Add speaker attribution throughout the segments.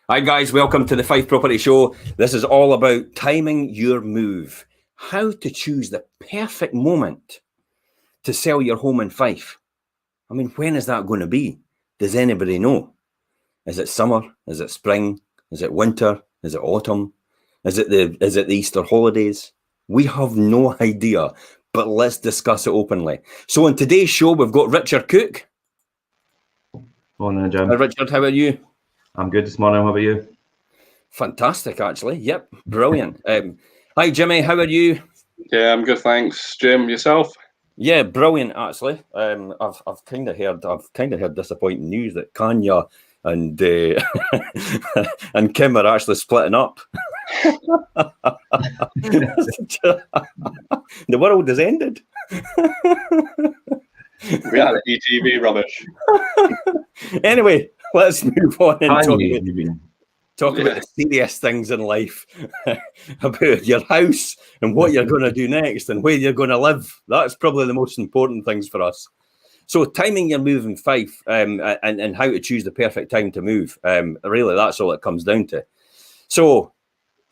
Speaker 1: Hi guys, welcome to the Fife Property Show. This is all about timing your move. How to choose the perfect moment to sell your home in Fife. I mean, when is that going to be? Does anybody know? Is it summer? Is it spring? Is it winter? Is it autumn? Is it the Easter holidays? We have no idea, but let's discuss it openly. So on today's show, we've got Richard Cook.
Speaker 2: Morning, Jim.
Speaker 1: Hi Richard, how are you?
Speaker 2: I'm good this morning. How about you?
Speaker 1: Fantastic, actually. Yep, brilliant. Hi, Jimmy. How are you?
Speaker 3: Yeah, I'm good, thanks. Jim, yourself?
Speaker 1: Yeah, brilliant. Actually, I've kind of heard disappointing news that Kanya and and Kim are actually splitting up. The world has ended.
Speaker 3: Reality TV rubbish.
Speaker 1: Anyway, let's move on and talk about the serious things in life, about your house and what you're going to do next and where you're going to live. That's probably the most important things for us. So timing your move in Fife and how to choose the perfect time to move. Really, that's all it comes down to. So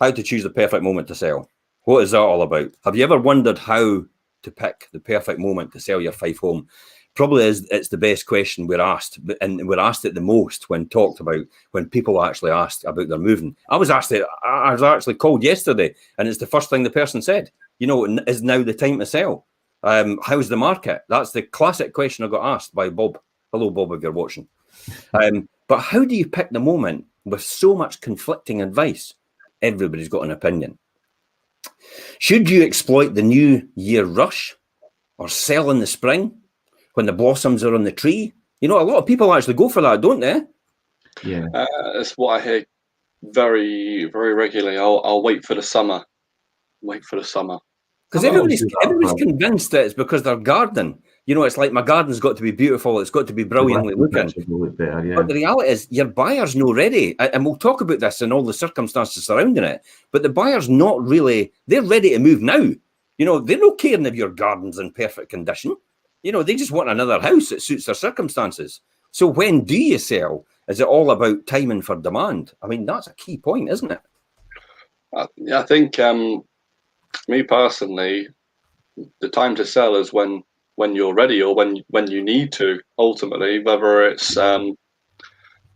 Speaker 1: how to choose the perfect moment to sell. What is that all about? Have you ever wondered how to pick the perfect moment to sell your Fife home? Probably it's the best question we're asked, and we're asked it the most when talked about, when people actually asked about their moving. I was actually called yesterday, and it's the first thing the person said. You know, is now the time to sell? How's the market? That's the classic question I got asked by Bob. Hello, Bob, if you're watching. But how do you pick the moment with so much conflicting advice? Everybody's got an opinion. Should you exploit the new year rush or sell in the spring when the blossoms are on the tree? You know, a lot of people actually go for that, don't they?
Speaker 2: Yeah.
Speaker 3: That's what I hear very, very regularly. I'll wait for the summer. Wait for the summer.
Speaker 1: Because everybody's convinced that it's because they're gardening. You know, it's like my garden's got to be beautiful. It's got to be brilliantly looking.
Speaker 2: Look better, yeah.
Speaker 1: But the reality is your buyer's not ready. And we'll talk about this and all the circumstances surrounding it. But the buyer's not really, they're ready to move now. You know, they're not caring if your garden's in perfect condition. You know, they just want another house that suits their circumstances. So when do you sell? Is it all about timing for demand? I mean, that's a key point, isn't it?
Speaker 3: I think, me personally, the time to sell is when you're ready or when you need to, ultimately, whether it's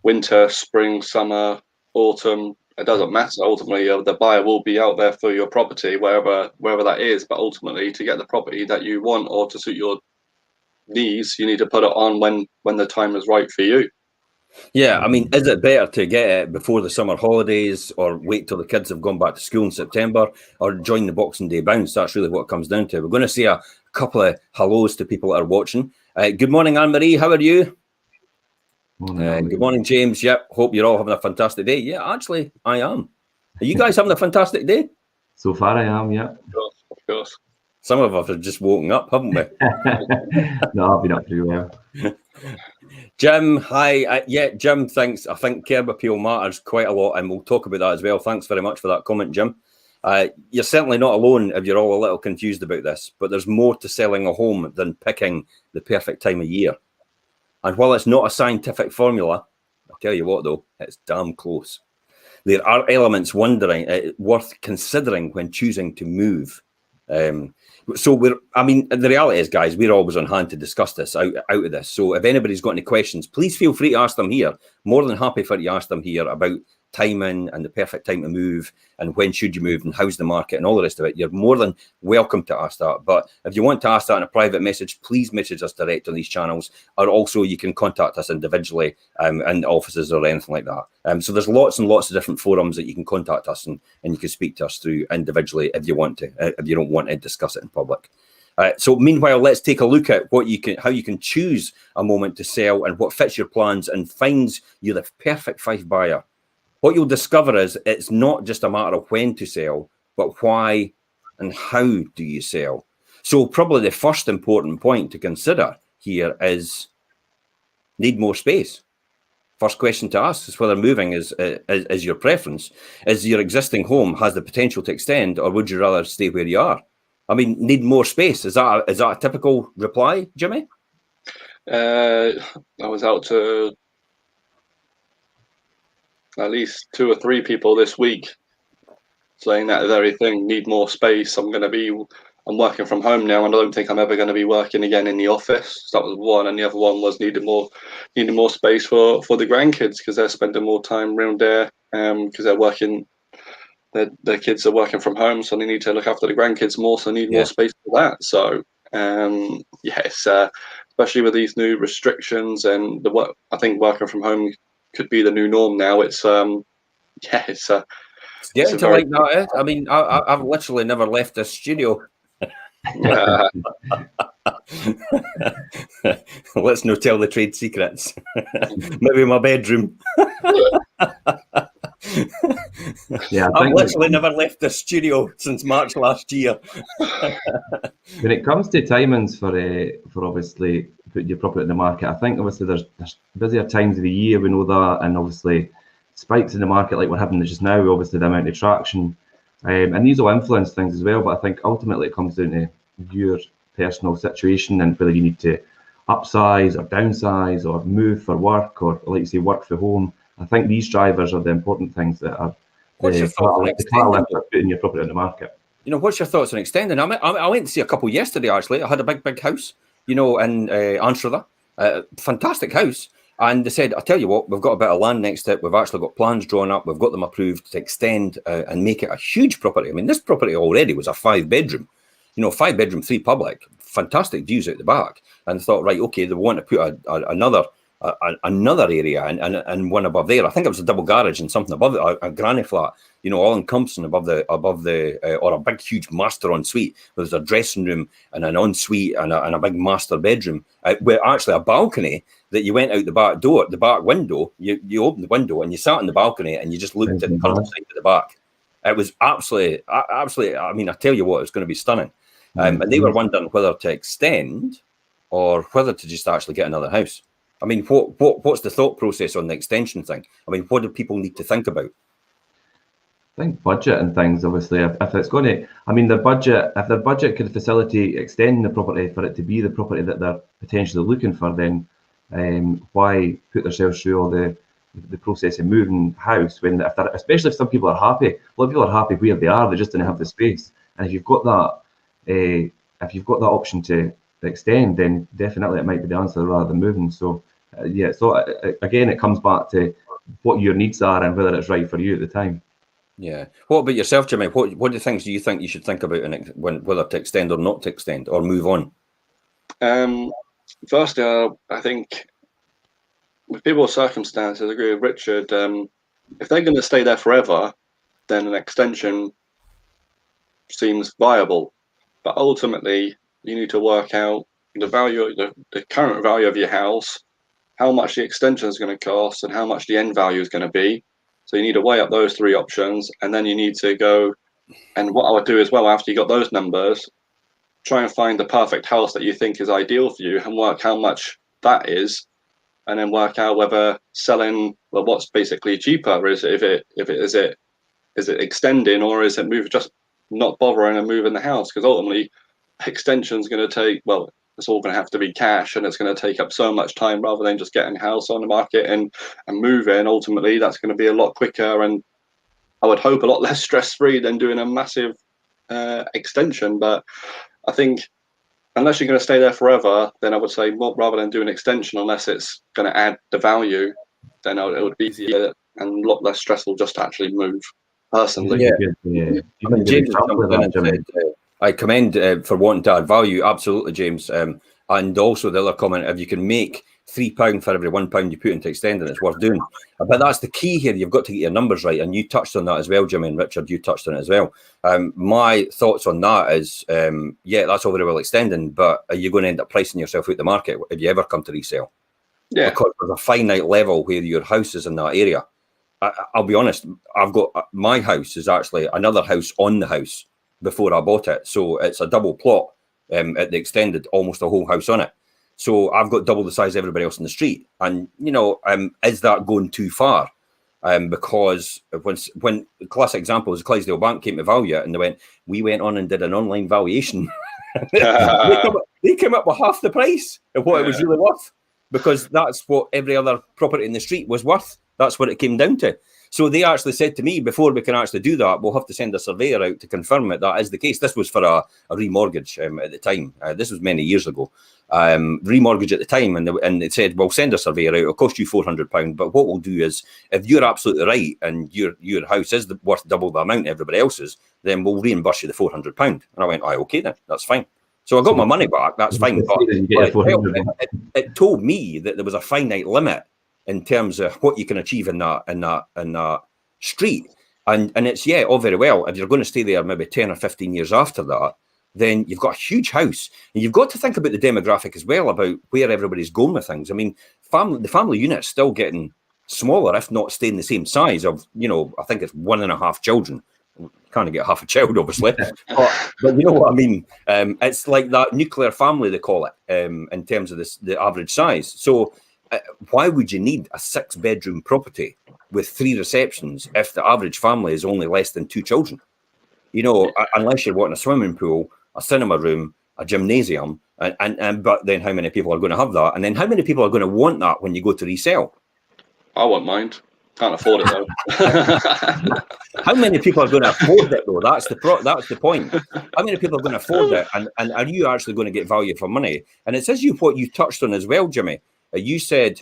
Speaker 3: winter, spring, summer, autumn, it doesn't matter. Ultimately, the buyer will be out there for your property, wherever that is. But ultimately, to get the property that you want or to suit your needs, you need to put it on when the time is right for you.
Speaker 1: Yeah, I mean, is it better to get it before the summer holidays or wait till the kids have gone back to school in September or join the Boxing Day bounce? That's really what it comes down to. We're going to say a couple of hellos to people that are watching. Good morning, Anne-Marie. How are you? Good morning, James. Yep, hope you're all having a fantastic day. Yeah, actually, I am. Are you guys having a fantastic day?
Speaker 2: So far, I am, yeah.
Speaker 3: Of course.
Speaker 1: Some of us have just woken up, haven't we?
Speaker 2: No, I've been up pretty well.
Speaker 1: Jim, hi. Yeah, Jim thinks, I think curb appeal matters quite a lot, and we'll talk about that as well. Thanks very much for that comment, Jim. You're certainly not alone if you're all a little confused about this, but there's more to selling a home than picking the perfect time of year. And while it's not a scientific formula, I'll tell you what, though, it's damn close. There are elements worth considering when choosing to move. So the reality is, guys, we're always on hand to discuss this out of this. So if anybody's got any questions, please feel free to ask them here. More than happy for you to ask them here about timing and the perfect time to move and when should you move and how's the market and all the rest of it. You're more than welcome to ask that. But if you want to ask that in a private message, please message us direct on these channels, or also you can contact us individually in offices or anything like that. So there's lots and lots of different forums that you can contact us and you can speak to us through individually if you want to, if you don't want to discuss it in public. So meanwhile, let's take a look at how you can choose a moment to sell and what fits your plans and finds you the perfect Fife buyer. What you'll discover is it's not just a matter of when to sell, but why and how do you sell. So probably the first important point to consider here is need more space. First question to ask is whether moving is your preference. Is your existing home has the potential to extend, or would you rather stay where you are? I mean, need more space. Is that a typical reply, Jimmy?
Speaker 3: I was out to at least 2 or 3 people this week saying that very thing. Need more space. I'm working from home now, and I don't think I'm ever going to be working again in the office. So that was one, and the other one was needing more space for the grandkids because they're spending more time around there because they're working. Their kids are working from home, so they need to look after the grandkids more. So they need more space for that. So it's especially with these new restrictions and I think working from home could be the new norm now. It's it's
Speaker 1: getting to like that. I mean, I've literally never left this studio. Let's not tell the trade secrets. Maybe my bedroom.
Speaker 2: Yeah,
Speaker 1: I've literally never left the studio since March last year.
Speaker 2: When it comes to timings for obviously putting your property in the market, I think obviously there's busier times of the year, we know that, and obviously spikes in the market like we're having just now, obviously the amount of traction, and these will influence things as well. But I think ultimately it comes down to your personal situation and whether you need to upsize or downsize or move for work or like you say, work from home. I think these drivers are the important things that are the catalyst for putting your property in the market.
Speaker 1: You know, what's your thoughts on extending? I went to see a couple yesterday, actually. I had a big house, you know, in Anstruther. Fantastic house. And they said, I'll tell you what, we've got a bit of land next to it. We've actually got plans drawn up. We've got them approved to extend and make it a huge property. I mean, this property already was a 5-bedroom, you know, 5-bedroom, 3 public, fantastic views out the back. And thought, right, okay, they want to put another area and one above there. I think it was a double garage and something above it, a granny flat, you know, all encompassing above the or a big huge master ensuite. There's a dressing room and an ensuite and a big master bedroom with actually a balcony that you went out the back door, the back window. You opened the window and you sat on the balcony and you just looked at the countryside at the back. It was absolutely. I mean, I tell you what, it's going to be stunning. And they were wondering whether to extend or whether to just actually get another house. I mean, what's the thought process on the extension thing? I mean, what do people need to think about?
Speaker 2: I think budget and things, obviously, if it's going to, I mean, if their budget could facilitate extending the property for it to be the property that they're potentially looking for, then why put themselves through all the process of moving house when, especially if some people are happy, a lot of people are happy where they are, they just don't have the space. And if you've got that option to extend, then definitely it might be the answer rather than moving. So again, it comes back to what your needs are and whether it's right for you at the time.
Speaker 1: Yeah. What about yourself, Jimmy? What are the things do you think you should think about whether to extend or not to extend or move on?
Speaker 3: Firstly, I think with people's circumstances, I agree with Richard. If they're going to stay there forever, then an extension seems viable. But ultimately, you need to work out the value, the current value of your house, how much the extension is going to cost, and how much the end value is going to be. So you need to weigh up those 3 options, and then you need to go. And what I would do as well after you got those numbers, try and find the perfect house that you think is ideal for you, and work how much that is, and then work out whether selling, well, what's basically cheaper. Is it extending, or is it just not bothering and moving the house? Because ultimately, extension is going to take, well, it's all going to have to be cash, and it's going to take up so much time rather than just getting a house on the market and moving. Ultimately, that's going to be a lot quicker, and I would hope a lot less stress-free than doing a massive extension. But I think unless you're going to stay there forever, then I would say rather than do an extension, unless it's going to add the value, then it would be easier and a lot less stressful just to actually move personally.
Speaker 1: Yeah. I mean, James I commend for wanting to add value. Absolutely, James. And also the other comment, if you can make £3 for every £1 you put into extending, it's worth doing. But that's the key here. You've got to get your numbers right. And you touched on that as well, Jimmy, and Richard, you touched on it as well. My thoughts on that is, that's all very well extending, but are you going to end up pricing yourself out the market if you ever come to resell? Yeah. Because there's a finite level where your house is in that area. I'll be honest, I've got my house is actually another house on the house before I bought it. So it's a double plot at the extended, almost a whole house on it. So I've got double the size of everybody else in the street. And, is that going too far? Because when the classic example is Clydesdale Bank came to value it and we went on and did an online valuation. they came up with half the price of what it was really worth, because that's what every other property in the street was worth That's what it came down to. So they actually said to me, before we can actually do that, we'll have to send a surveyor out to confirm that is the case. This was for a remortgage at the time. This was many years ago. Remortgage at the time, and it said, well, send a surveyor out. It'll cost you £400. But what we'll do is, if you're absolutely right and your house is worth double the amount everybody else's, then we'll reimburse you the £400. And I went, okay, then that's fine. So I got my money back. That's fine. But it told me that there was a finite limit in terms of what you can achieve in that street. And it's, all very well. If you're going to stay there maybe 10 or 15 years after that, then you've got a huge house. And you've got to think about the demographic as well, about where everybody's going with things. I mean, the family unit's still getting smaller, if not staying the same size of, I think it's 1.5 children. Can't get half a child, obviously. but you know what I mean? It's like that nuclear family, they call it, in terms of the average size. So why would you need a 6-bedroom property with 3 receptions if the average family is only less than 2 children? Unless you're wanting a swimming pool, a cinema room, a gymnasium, but then how many people are going to have that? And then how many people are going to want that when you go to resell? I
Speaker 3: won't mind. Can't afford it though.
Speaker 1: How many people are going to afford it though? That's the point. How many people are going to afford it, and are you actually going to get value for money? And it's what you touched on as well, Jimmy. You said,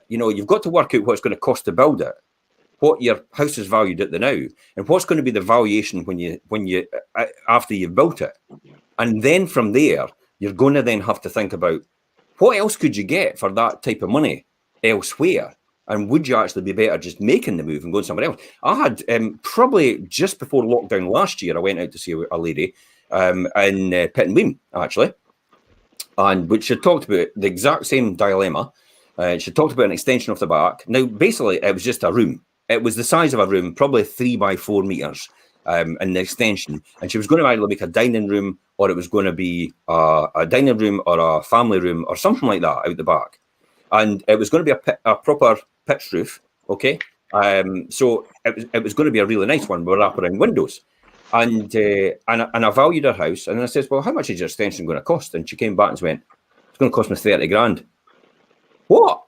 Speaker 1: you've got to work out what it's going to cost to build it, what your house is valued at the now, and what's going to be the valuation when you after you've built it. And then from there, you're going to then have to think about what else could you get for that type of money elsewhere. And would you actually be better just making the move and going somewhere else? I had probably just before lockdown last year, I went out to see a lady in Pittenweem, actually, and which she talked about the exact same dilemma. She talked about an extension off the back. Now, basically, it was just a room. It was the size of a room, probably 3 by 4 meters in the extension. And she was going to either make a dining room, or it was going to be a dining room or a family room or something like that out the back. And it was going to be a proper pitch roof, okay? So it was going to be a really nice one with wraparound windows. And I valued her house, and I said, well, how much is your extension going to cost? And she came back and went, it's going to cost me 30 grand. What?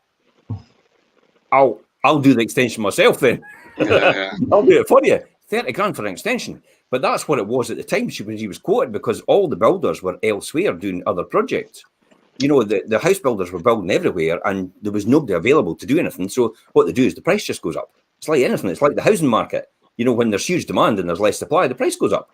Speaker 1: I'll do the extension myself then. I'll do it for you. 30 grand for an extension. But that's what it was at the time she was quoted, because all the builders were elsewhere doing other projects. The house builders were building everywhere, and there was nobody available to do anything. So what they do is the price just goes up. It's like anything. It's like the housing market. When there's huge demand and there's less supply, the price goes up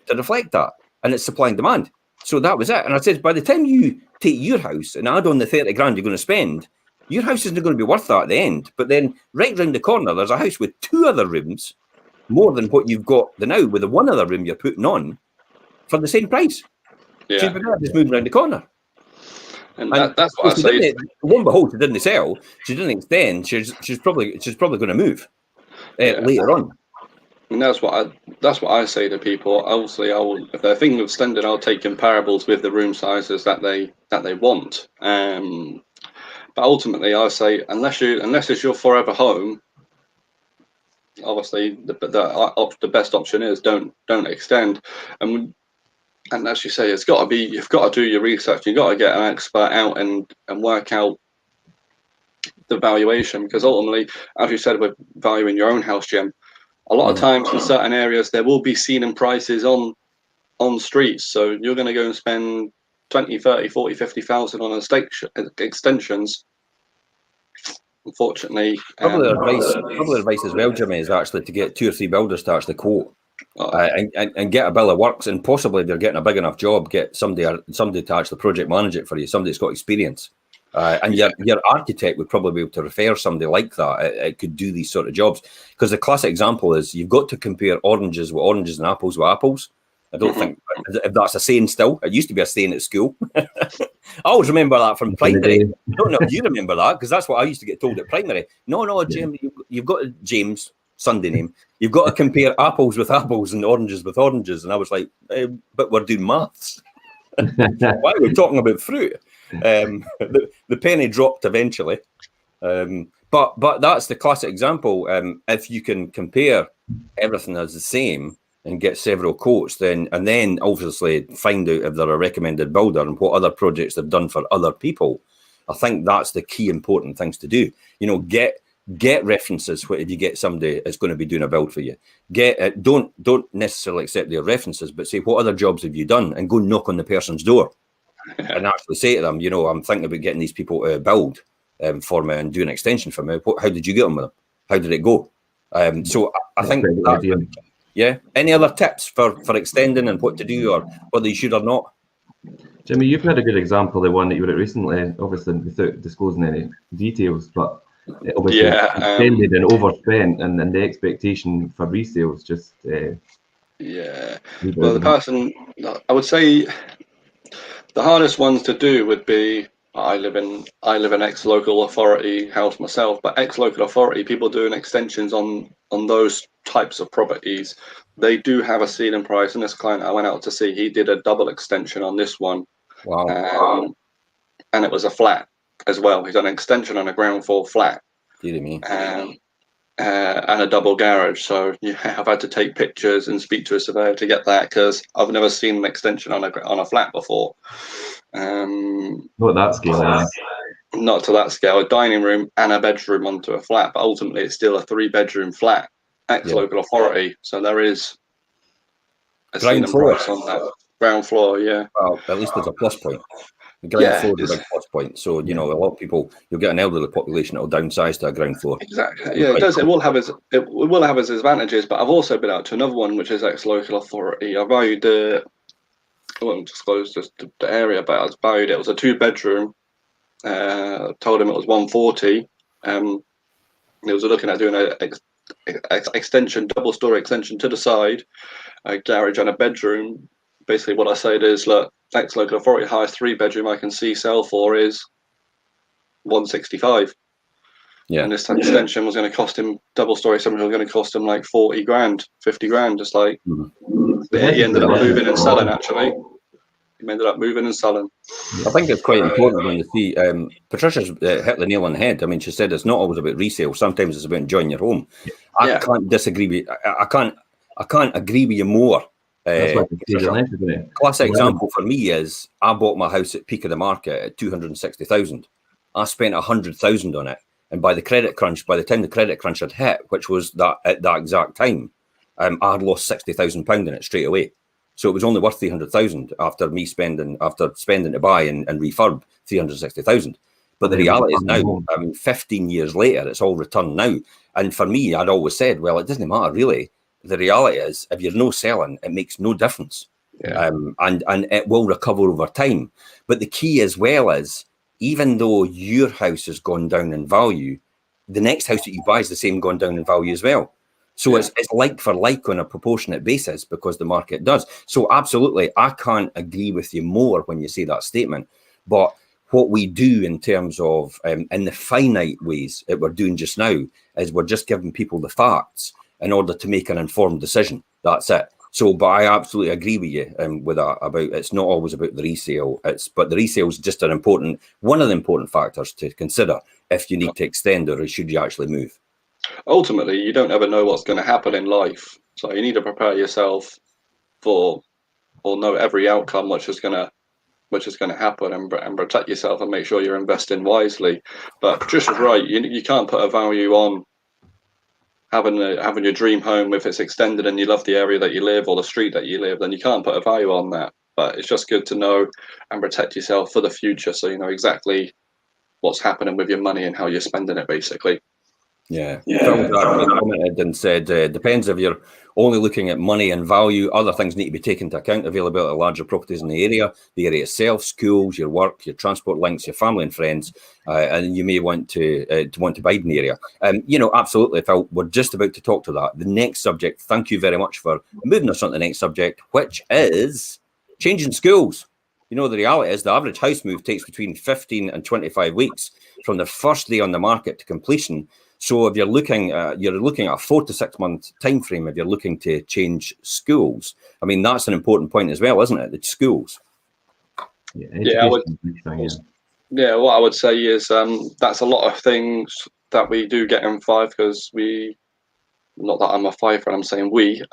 Speaker 1: to reflect that. And it's supply and demand. So that was it. And I said, by the time you take your house and add on the 30 grand you're going to spend, your house isn't going to be worth that at the end. But then right round the corner, there's a house with 2 other rooms, more than what you've got now with the 1 other room you're putting on for the same price. Yeah. So you're just moving around the corner.
Speaker 3: And that's what I say.
Speaker 1: Lo and behold, she didn't sell. She didn't extend. She's probably going to move later on.
Speaker 3: And that's what I say to people. Obviously, if they're thinking of extending, I'll take comparables with the room sizes that they want. But ultimately, I say unless it's your forever home, obviously the best option is don't extend. And as you say, you've got to do your research. You've got to get an expert out and work out the valuation, because ultimately, as you said, with valuing your own house, Jim, a lot of times in certain areas there will be ceiling prices on streets. So you're going to go and spend 20, 30, 40, 50,000 on extensions. Unfortunately,
Speaker 1: probably advice as well, Jimmy, is actually to get 2 or 3 builders to actually quote. And get a bill of works, and possibly if you're getting a big enough job, get somebody to actually project manage it for you, somebody that's got experience. And your architect would probably be able to refer somebody like that. It could do these sort of jobs, because the classic example is you've got to compare oranges with oranges and apples with apples. I don't think if that's a saying still. It used to be a saying at school. I always remember that from primary. I don't know if you remember that, because that's what I used to get told at primary. No, Jim, you've got James. Sunday name. You've got to compare apples with apples and oranges with oranges. And I was like, but we're doing maths. Why are we talking about fruit? The penny dropped eventually. But that's the classic example. If you can compare everything as the same and get several quotes, then obviously find out if they're a recommended builder and what other projects they've done for other people. I think that's the key important things to do. Get Get references if you get somebody that's going to be doing a build for you. Don't necessarily accept their references, but say, what other jobs have you done? And go knock on the person's door and actually say to them, you know, I'm thinking about getting these people to build for me and do an extension for me. How did you get on with them? How did it go? So I think that's, yeah. Any other tips for extending and what to do or whether you should or not?
Speaker 2: Jimmy, you've had a good example, the one that you were at recently, obviously without disclosing any details, but obviously extended and overspent, and the expectation for resales just
Speaker 3: well, the person, I would say the hardest ones to do would be, I live in ex-local authority house myself, but ex-local authority people doing extensions on those types of properties, they do have a ceiling price. And this client I went out to see, he did a double extension on this one.
Speaker 1: Wow.
Speaker 3: And it was a flat as well. He's done an extension on a ground floor flat.
Speaker 1: Dear me.
Speaker 3: And a double garage. So yeah, I've had to take pictures and speak to a surveyor to get that, because I've never seen an extension on a flat before.
Speaker 2: Not that scale.
Speaker 3: Not to that scale. A dining room and a bedroom onto a flat, but ultimately it's still a 3-bedroom flat, ex-local authority. So there is a
Speaker 1: ground floor
Speaker 3: price on that. Ground floor, yeah.
Speaker 1: Well, at least there's a plus point. The ground floor is a big plus point. So, you know, a lot of people, you'll get an elderly population that will downsize to a ground floor.
Speaker 3: Exactly. Yeah, it does. It will have its advantages, but I've also been out to another one, which is ex-local authority. I valued I won't disclose just the area, but I valued it. It was a 2-bedroom. Told him it was 140. He was looking at doing an extension, double-story extension to the side, a garage and a bedroom. Basically, what I said is, look, ex-local authority highest 3-bedroom I can see sell for is 165.
Speaker 1: Yeah.
Speaker 3: And this extension was going to cost him, double-story something was going to cost him like 40 grand, 50 grand. Just like he ended up moving and selling. Actually, he ended up moving and selling.
Speaker 1: I think it's quite important when you see Patricia's hit the nail on the head. I mean, she said it's not always about resale. Sometimes it's about enjoying your home. I can't disagree with. I can't agree with you more. Classic example for me is I bought my house at peak of the market at 260,000. I spent 100,000 on it, and by the time the credit crunch had hit, which was that at that exact time, I had lost £60,000 in it straight away. So it was only worth 300,000 after spending to buy and refurb 360,000. But the reality is now, 15 years later, it's all returned now. And for me, I'd always said, well, it doesn't matter really. The reality is, if you're no selling, it makes no difference. Yeah. And it will recover over time. But the key as well is, even though your house has gone down in value, the next house that you buy is the same gone down in value as well. So it's like for like on a proportionate basis, because the market does. So absolutely, I can't agree with you more when you say that statement. But what we do in terms of, in the finite ways that we're doing just now, is we're just giving people the facts in order to make an informed decision. That's it. So, but I absolutely agree with you with that, about it's not always about the resale. But the resale is just one of the important factors to consider if you need to extend or should you actually move.
Speaker 3: Ultimately, you don't ever know what's going to happen in life, so you need to prepare yourself for, or know every outcome which is going to happen, and protect yourself and make sure you're investing wisely. But Patricia's right. You can't put a value on having your dream home if it's extended and you love the area that you live or the street that you live. Then you can't put a value on that. But it's just good to know and protect yourself for the future, so you know exactly what's happening with your money and how you're spending it, basically.
Speaker 1: Yeah. Phil commented and said, depends if you're only looking at money and value. Other things need to be taken into account: availability of larger properties in the area itself, schools, your work, your transport links, your family and friends, and you may want to bide in the area. You know, absolutely, Phil. We're just about to talk to that. The next subject. Thank you very much for moving us on to the next subject, which is changing schools. You know, the reality is the average house move takes between 15 and 25 weeks from the first day on the market to completion. So if you're looking at a 4 to 6 month time frame, if you're looking to change schools, I mean, that's an important point as well, isn't it? The schools.
Speaker 3: What I would say is that's a lot of things that we do get in Fife, because not that I'm a Fifer, I'm saying we.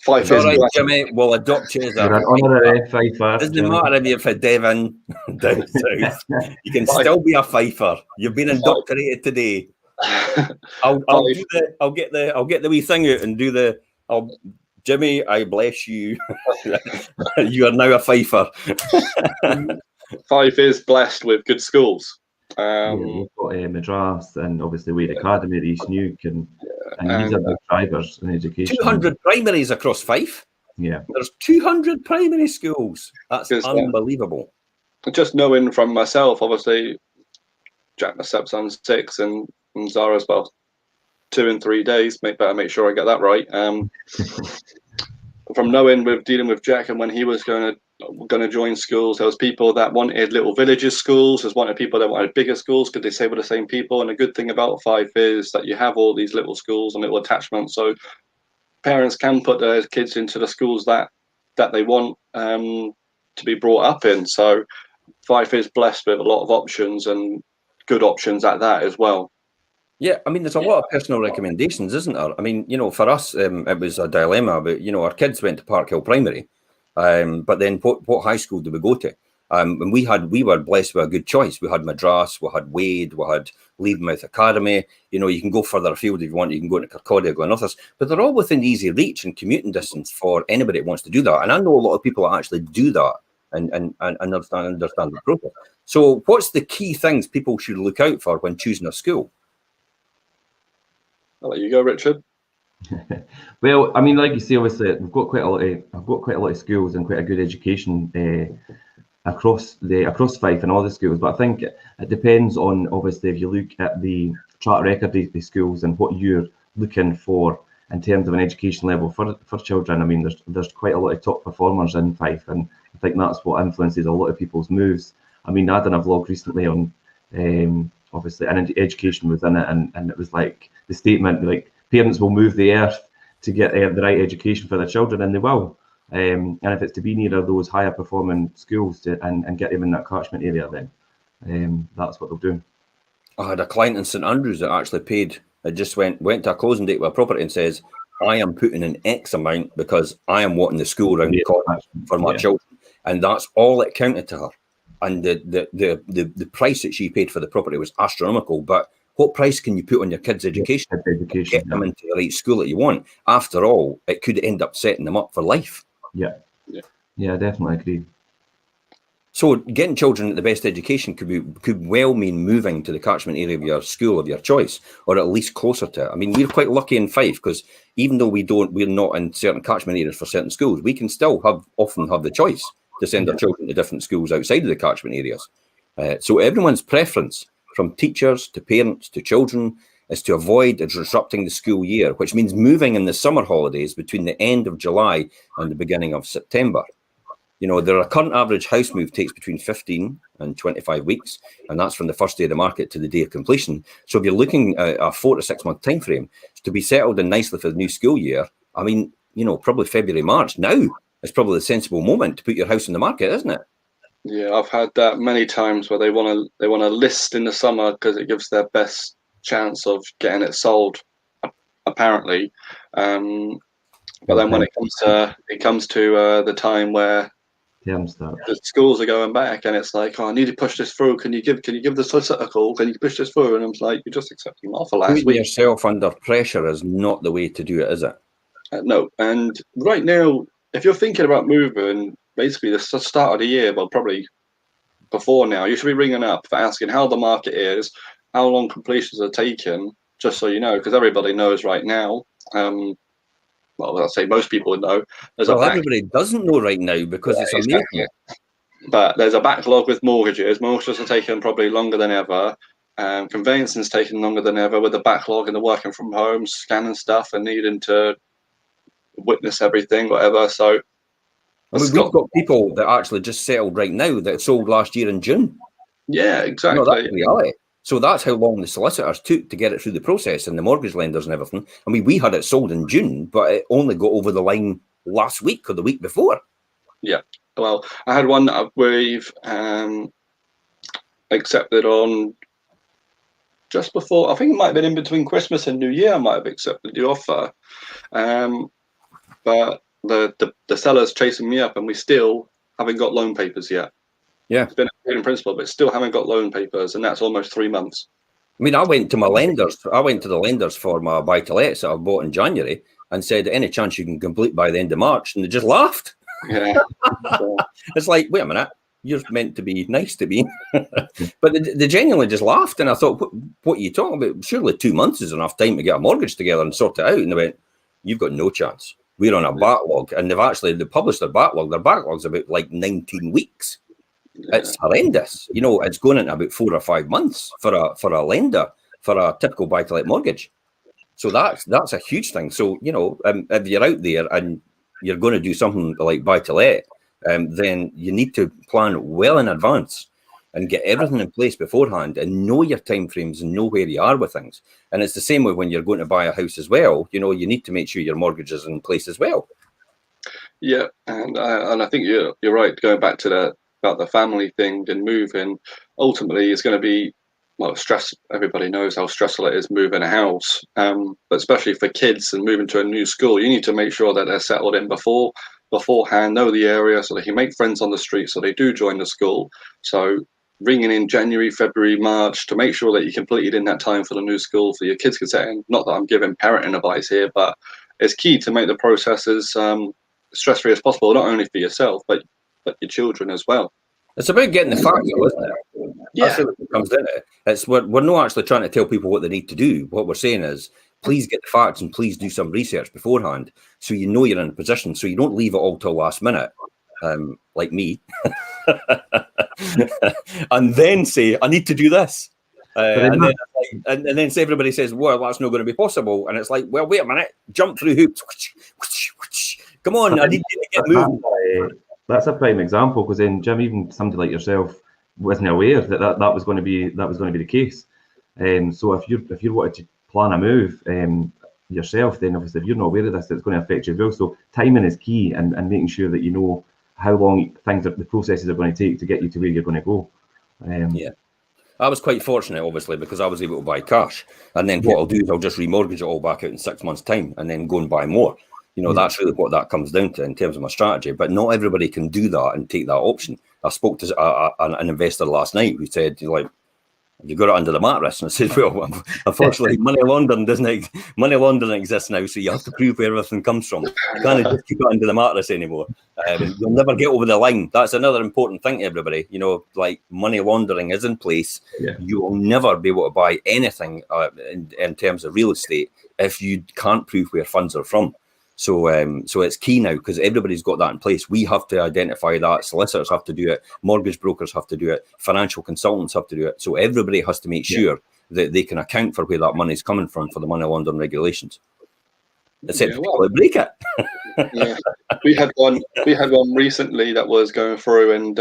Speaker 3: Fife
Speaker 1: It's
Speaker 3: is
Speaker 1: all right,
Speaker 3: blessed.
Speaker 1: Jimmy. We'll adopt you as
Speaker 2: You're
Speaker 1: a
Speaker 2: an honorary
Speaker 1: Fifer.
Speaker 2: Fifer.
Speaker 1: Doesn't
Speaker 2: Jimmy.
Speaker 1: matter if you're for Devon down south. You can still be a Fifer. You've been indoctrinated today. I'll get the wee thing out and do the. Jimmy, I bless you. You are now a Fifer.
Speaker 3: Fife is blessed with good schools.
Speaker 2: We've got Madras and obviously Wade Academy at East Nuke, and these are big drivers in education.
Speaker 1: 200 primaries across Fife.
Speaker 2: Yeah,
Speaker 1: There's 200 primary schools. That's unbelievable.
Speaker 3: Just knowing from myself, obviously, Jack, my stepson's 6, and Zara's about 2 and 3 days. Better make sure I get that right. From knowing with dealing with Jack and when he was going to join schools, there was people that wanted little villages schools. There's wanted people that wanted bigger schools because they stay with the same people. And the good thing about Fife is that you have all these little schools and little attachments, so parents can put their kids into the schools that they want to be brought up in. So Fife is blessed with a lot of options and good options at that as well.
Speaker 1: Yeah, I mean, there's a lot of personal recommendations, isn't there? I mean, for us, it was a dilemma, but, our kids went to Park Hill Primary, but then what high school did we go to? And we were blessed with a good choice. We had Madras, we had Wade, we had Leavenmouth Academy. You can go further afield if you want. You can go to Kirkcaldy, go to others, but they're all within easy reach and commuting distance for anybody that wants to do that. And I know a lot of people that actually do that and understand the process. So what's the key things people should look out for when choosing a school?
Speaker 3: I'll let you go, Richard.
Speaker 2: Well, I mean, like you say, obviously, I've got quite a lot of schools and quite a good education across Fife and all the schools. But I think it depends on, obviously, if you look at the track record of the schools and what you're looking for in terms of an education level for children. I mean, there's quite a lot of top performers in Fife, and I think that's what influences a lot of people's moves. I mean, I done a vlog recently on obviously, and education was in it, and it was like the statement, like, parents will move the earth to get the right education for their children, and they will. And if it's to be near those higher performing schools and get them in that catchment area, then that's what they'll do.
Speaker 1: I had a client in St Andrews that actually paid. It just went to a closing date with a property and says, I am putting in X amount because I am wanting the school around the corner for my children, and that's all it counted to her. And the price that she paid for the property was astronomical. But what price can you put on your kids' education? Get them into the right school that you want. After all, it could end up setting them up for life.
Speaker 2: Yeah, I definitely agree.
Speaker 1: So getting children at the best education could well mean moving to the catchment area of your school of your choice, or at least closer to it. I mean, we're quite lucky in Fife because even though we're not in certain catchment areas for certain schools, we can still often have the choice to send our children to different schools outside of the catchment areas. So everyone's preference, from teachers to parents to children, is to avoid disrupting the school year, which means moving in the summer holidays between the end of July and the beginning of September. Their current average house move takes between 15 and 25 weeks, and that's from the first day of the market to the day of completion. So if you're looking at a 4 to 6 month time frame to be settled in nicely for the new school year, I mean, probably February, March now is probably the sensible moment to put your house in the market, isn't it?
Speaker 3: Yeah, I've had that many times where they want to list in the summer because it gives their best chance of getting it sold, apparently. But then when it comes to the time where the schools are going back, and it's like, oh, I need to push this through. Can you give the solicitor a call? Can you push this through? And I'm like, you're just accepting an offer last week.
Speaker 1: Putting yourself under pressure is not the way to do it, is it?
Speaker 3: No. And right now, if you're thinking about moving, basically the start of the year, well, probably before now, you should be ringing up for asking how the market is, how long completions are taking, just so you know, because everybody knows right now. Well, I'll say most people would know.
Speaker 1: Everybody doesn't know right now because it's amazing. Exactly.
Speaker 3: But there's a backlog with mortgages. Mortgages are taking probably longer than ever. Conveyancing is taking longer than ever with the backlog and the working from home, scanning stuff and needing to witness everything, whatever. So
Speaker 1: we've got people that actually just settled right now that sold last year in June.
Speaker 3: Yeah, exactly.
Speaker 1: That's the reality. So that's how long the solicitors took to get it through the process and the mortgage lenders and everything. I mean, we had it sold in June, but it only got over the line last week or the week before.
Speaker 3: Yeah. Well, I had one that we've accepted on just before. I think it might have been in between Christmas and New Year. I might have accepted the offer. But the seller's chasing me up, and we still haven't got loan papers yet.
Speaker 1: Yeah.
Speaker 3: It's been agreed in principle, but still haven't got loan papers, and that's almost 3 months.
Speaker 1: I mean, I went to the lenders for my buy-to-lets that I bought in January and said, any chance you can complete by the end of March? And they just laughed.
Speaker 3: Yeah.
Speaker 1: It's like, wait a minute, you're meant to be nice to me. But they genuinely just laughed. And I thought, what are you talking about? Surely 2 months is enough time to get a mortgage together and sort it out. And they went, you've got no chance. We're on a backlog. And they published their backlog. Their backlog's about like 19 weeks.
Speaker 3: Yeah.
Speaker 1: It's horrendous. You know, it's going into about 4 or 5 months for a lender for a typical buy-to-let mortgage. So that's a huge thing. So, you know, if you're out there and you're going to do something like buy-to-let, then you need to plan well in advance and get everything in place beforehand and know your timeframes and know where you are with things. And it's the same way when you're going to buy a house as well. You know, you need to make sure your mortgage is in place as well.
Speaker 3: Yeah, and I think you're right. Going back to about the family thing and moving, ultimately it's going to be, well, stress. Everybody knows how stressful it is moving a house, but especially for kids and moving to a new school, you need to make sure that they're settled in beforehand, know the area, so they can make friends on the street, so they do join the school. So ringing in January, February, March to make sure that you completed in that time for the new school, for your kids to set in. Not that I'm giving parenting advice here, but it's key to make the process as stress-free as possible, not only for yourself, but your children as well.
Speaker 1: It's about getting the facts, isn't it?
Speaker 3: Yeah.
Speaker 1: That's what it comes into it. It's we're not actually trying to tell people what they need to do. What we're saying is, please get the facts and please do some research beforehand, so you know you're in a position, so you don't leave it all till last minute, like me, and then say, I need to do this. And then everybody says, well, that's not going to be possible. And it's like, well, wait a minute, jump through hoops. Come on, I need you to get moving.
Speaker 2: That's a prime example, because then, Jim, even somebody like yourself wasn't aware that was going to be the case. So if you wanted to plan a move yourself, then obviously if you're not aware of this, it's going to affect you as well. So timing is key, and making sure that you know how long the processes are going to take to get you to where you're going to go.
Speaker 1: Yeah. I was quite fortunate, obviously, because I was able to buy cash. And then what I'll do is I'll just remortgage it all back out in 6 months' time and then go and buy more. You know, that's really what that comes down to in terms of my strategy. But not everybody can do that and take that option. I spoke to an investor last night who said, like, you got it under the mattress. And I said, well, unfortunately, money laundering exists now, so you have to prove where everything comes from. You can't just keep it under the mattress anymore. You'll never get over the line. That's another important thing to everybody. You know, like, money laundering is in place. Yeah. You will never be able to buy anything in terms of real estate if you can't prove where funds are from. So it's key now, because everybody's got that in place. We have to identify that. Solicitors have to do it. Mortgage brokers have to do it. Financial consultants have to do it. So everybody has to make sure that they can account for where that money is coming from for the money laundering regulations. Except people that break it.
Speaker 3: Yeah. We had one recently that was going through, and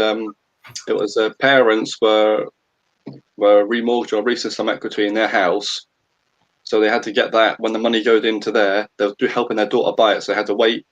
Speaker 3: it was parents were remortgaging or releasing some equity in their house. So they had to get that when the money goes into there. They were helping their daughter buy it. So they had to wait,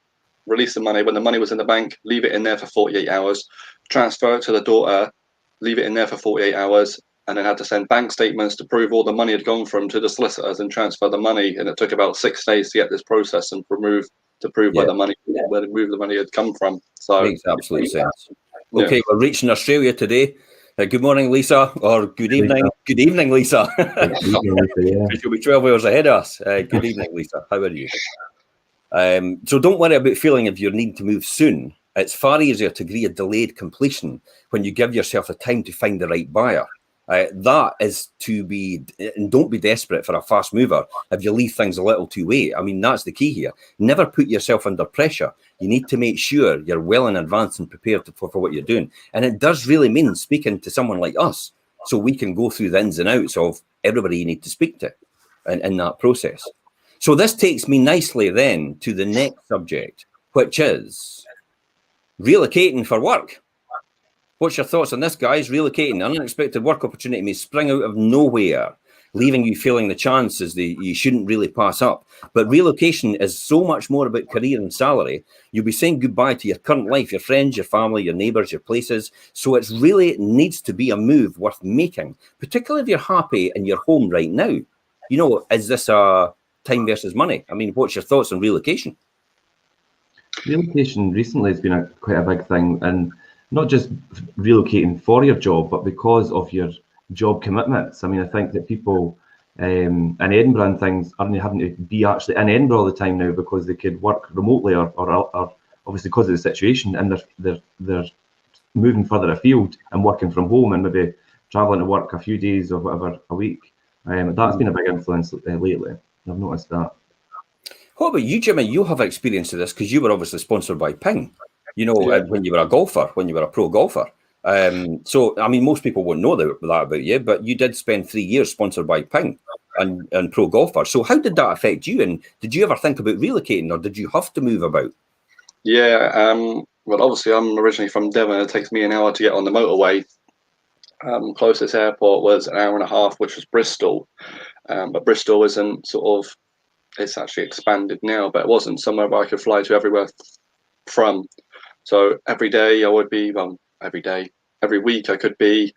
Speaker 3: release the money when the money was in the bank, leave it in there for 48 hours, transfer it to the daughter, leave it in there for 48 hours, and then had to send bank statements to prove all the money had gone from to the solicitors and transfer the money. And it took about 6 days to get this process and prove where the money had come from. So
Speaker 1: makes absolute sense. Okay, we're reaching Australia today. Good morning, Lisa, or good evening. Lisa. Good evening, Lisa. She'll be 12 hours ahead of us. Good evening, Lisa. How are you? So don't worry about feeling if you're needing to move soon. It's far easier to agree a delayed completion when you give yourself the time to find the right buyer. That is and don't be desperate for a fast mover if you leave things a little too late. I mean, that's the key here. Never put yourself under pressure. You need to make sure you're well in advance and prepared for what you're doing. And it does really mean speaking to someone like us, so we can go through the ins and outs of everybody you need to speak to in that process. So this takes me nicely then to the next subject, which is relocating for work. What's your thoughts on this, guys? Relocating, an unexpected work opportunity may spring out of nowhere, leaving you feeling the chances that you shouldn't really pass up. But relocation is so much more about career and salary. You'll be saying goodbye to your current life, your friends, your family, your neighbours, your places. So it really needs to be a move worth making, particularly if you're happy in your home right now. You know, is this a time versus money? I mean, what's your thoughts on relocation?
Speaker 2: Relocation recently has been quite a big thing, and not just relocating for your job, but because of your job commitments. I mean, I think that people in Edinburgh and things aren't having to be actually in Edinburgh all the time now because they could work remotely or obviously because of the situation, and they're moving further afield and working from home and maybe travelling to work a few days or whatever a week. That's been a big influence lately. I've noticed that.
Speaker 1: What about you, Jimmy? You have experience of this because you were obviously sponsored by Ping, when you were a golfer, when you were a pro golfer. So, I mean, most people won't know that about you, but you did spend 3 years sponsored by Ping and pro golfer. So how did that affect you? And did you ever think about relocating, or did you have to move about?
Speaker 3: Yeah, well, obviously, I'm originally from Devon. It takes me an hour to get on the motorway. Closest airport was an hour and a half, which was Bristol. But Bristol isn't it's actually expanded now, but it wasn't somewhere where I could fly to everywhere from. So every day I would be, every week I could be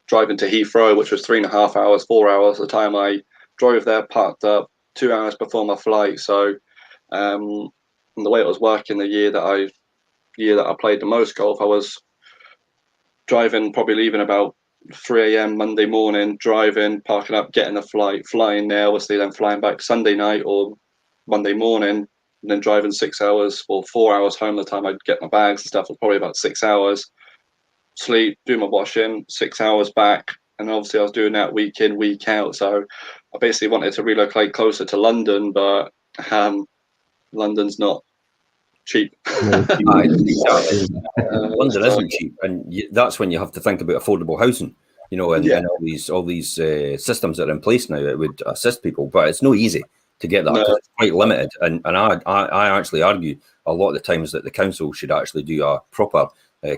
Speaker 3: driving to Heathrow, which was 3.5 hours, 4 hours. The time I drove there, parked up 2 hours before my flight. So, and the way it was working, the year that I played the most golf, I was driving, probably leaving about 3 a.m. Monday morning, driving, parking up, getting a flight, flying there, obviously then flying back Sunday night or Monday morning, and then driving 6 hours or 4 hours home. The time I'd get my bags and stuff was probably about 6 hours. Sleep, do my washing, 6 hours back. And obviously I was doing that week in, week out. So I basically wanted to relocate closer to London, but London's not cheap.
Speaker 1: London isn't cheap, and that's when you have to think about affordable housing, and all these systems that are in place now that would assist people. But it's no easy to get that. No. It's quite limited, and I actually argue a lot of the times that the council should actually do a proper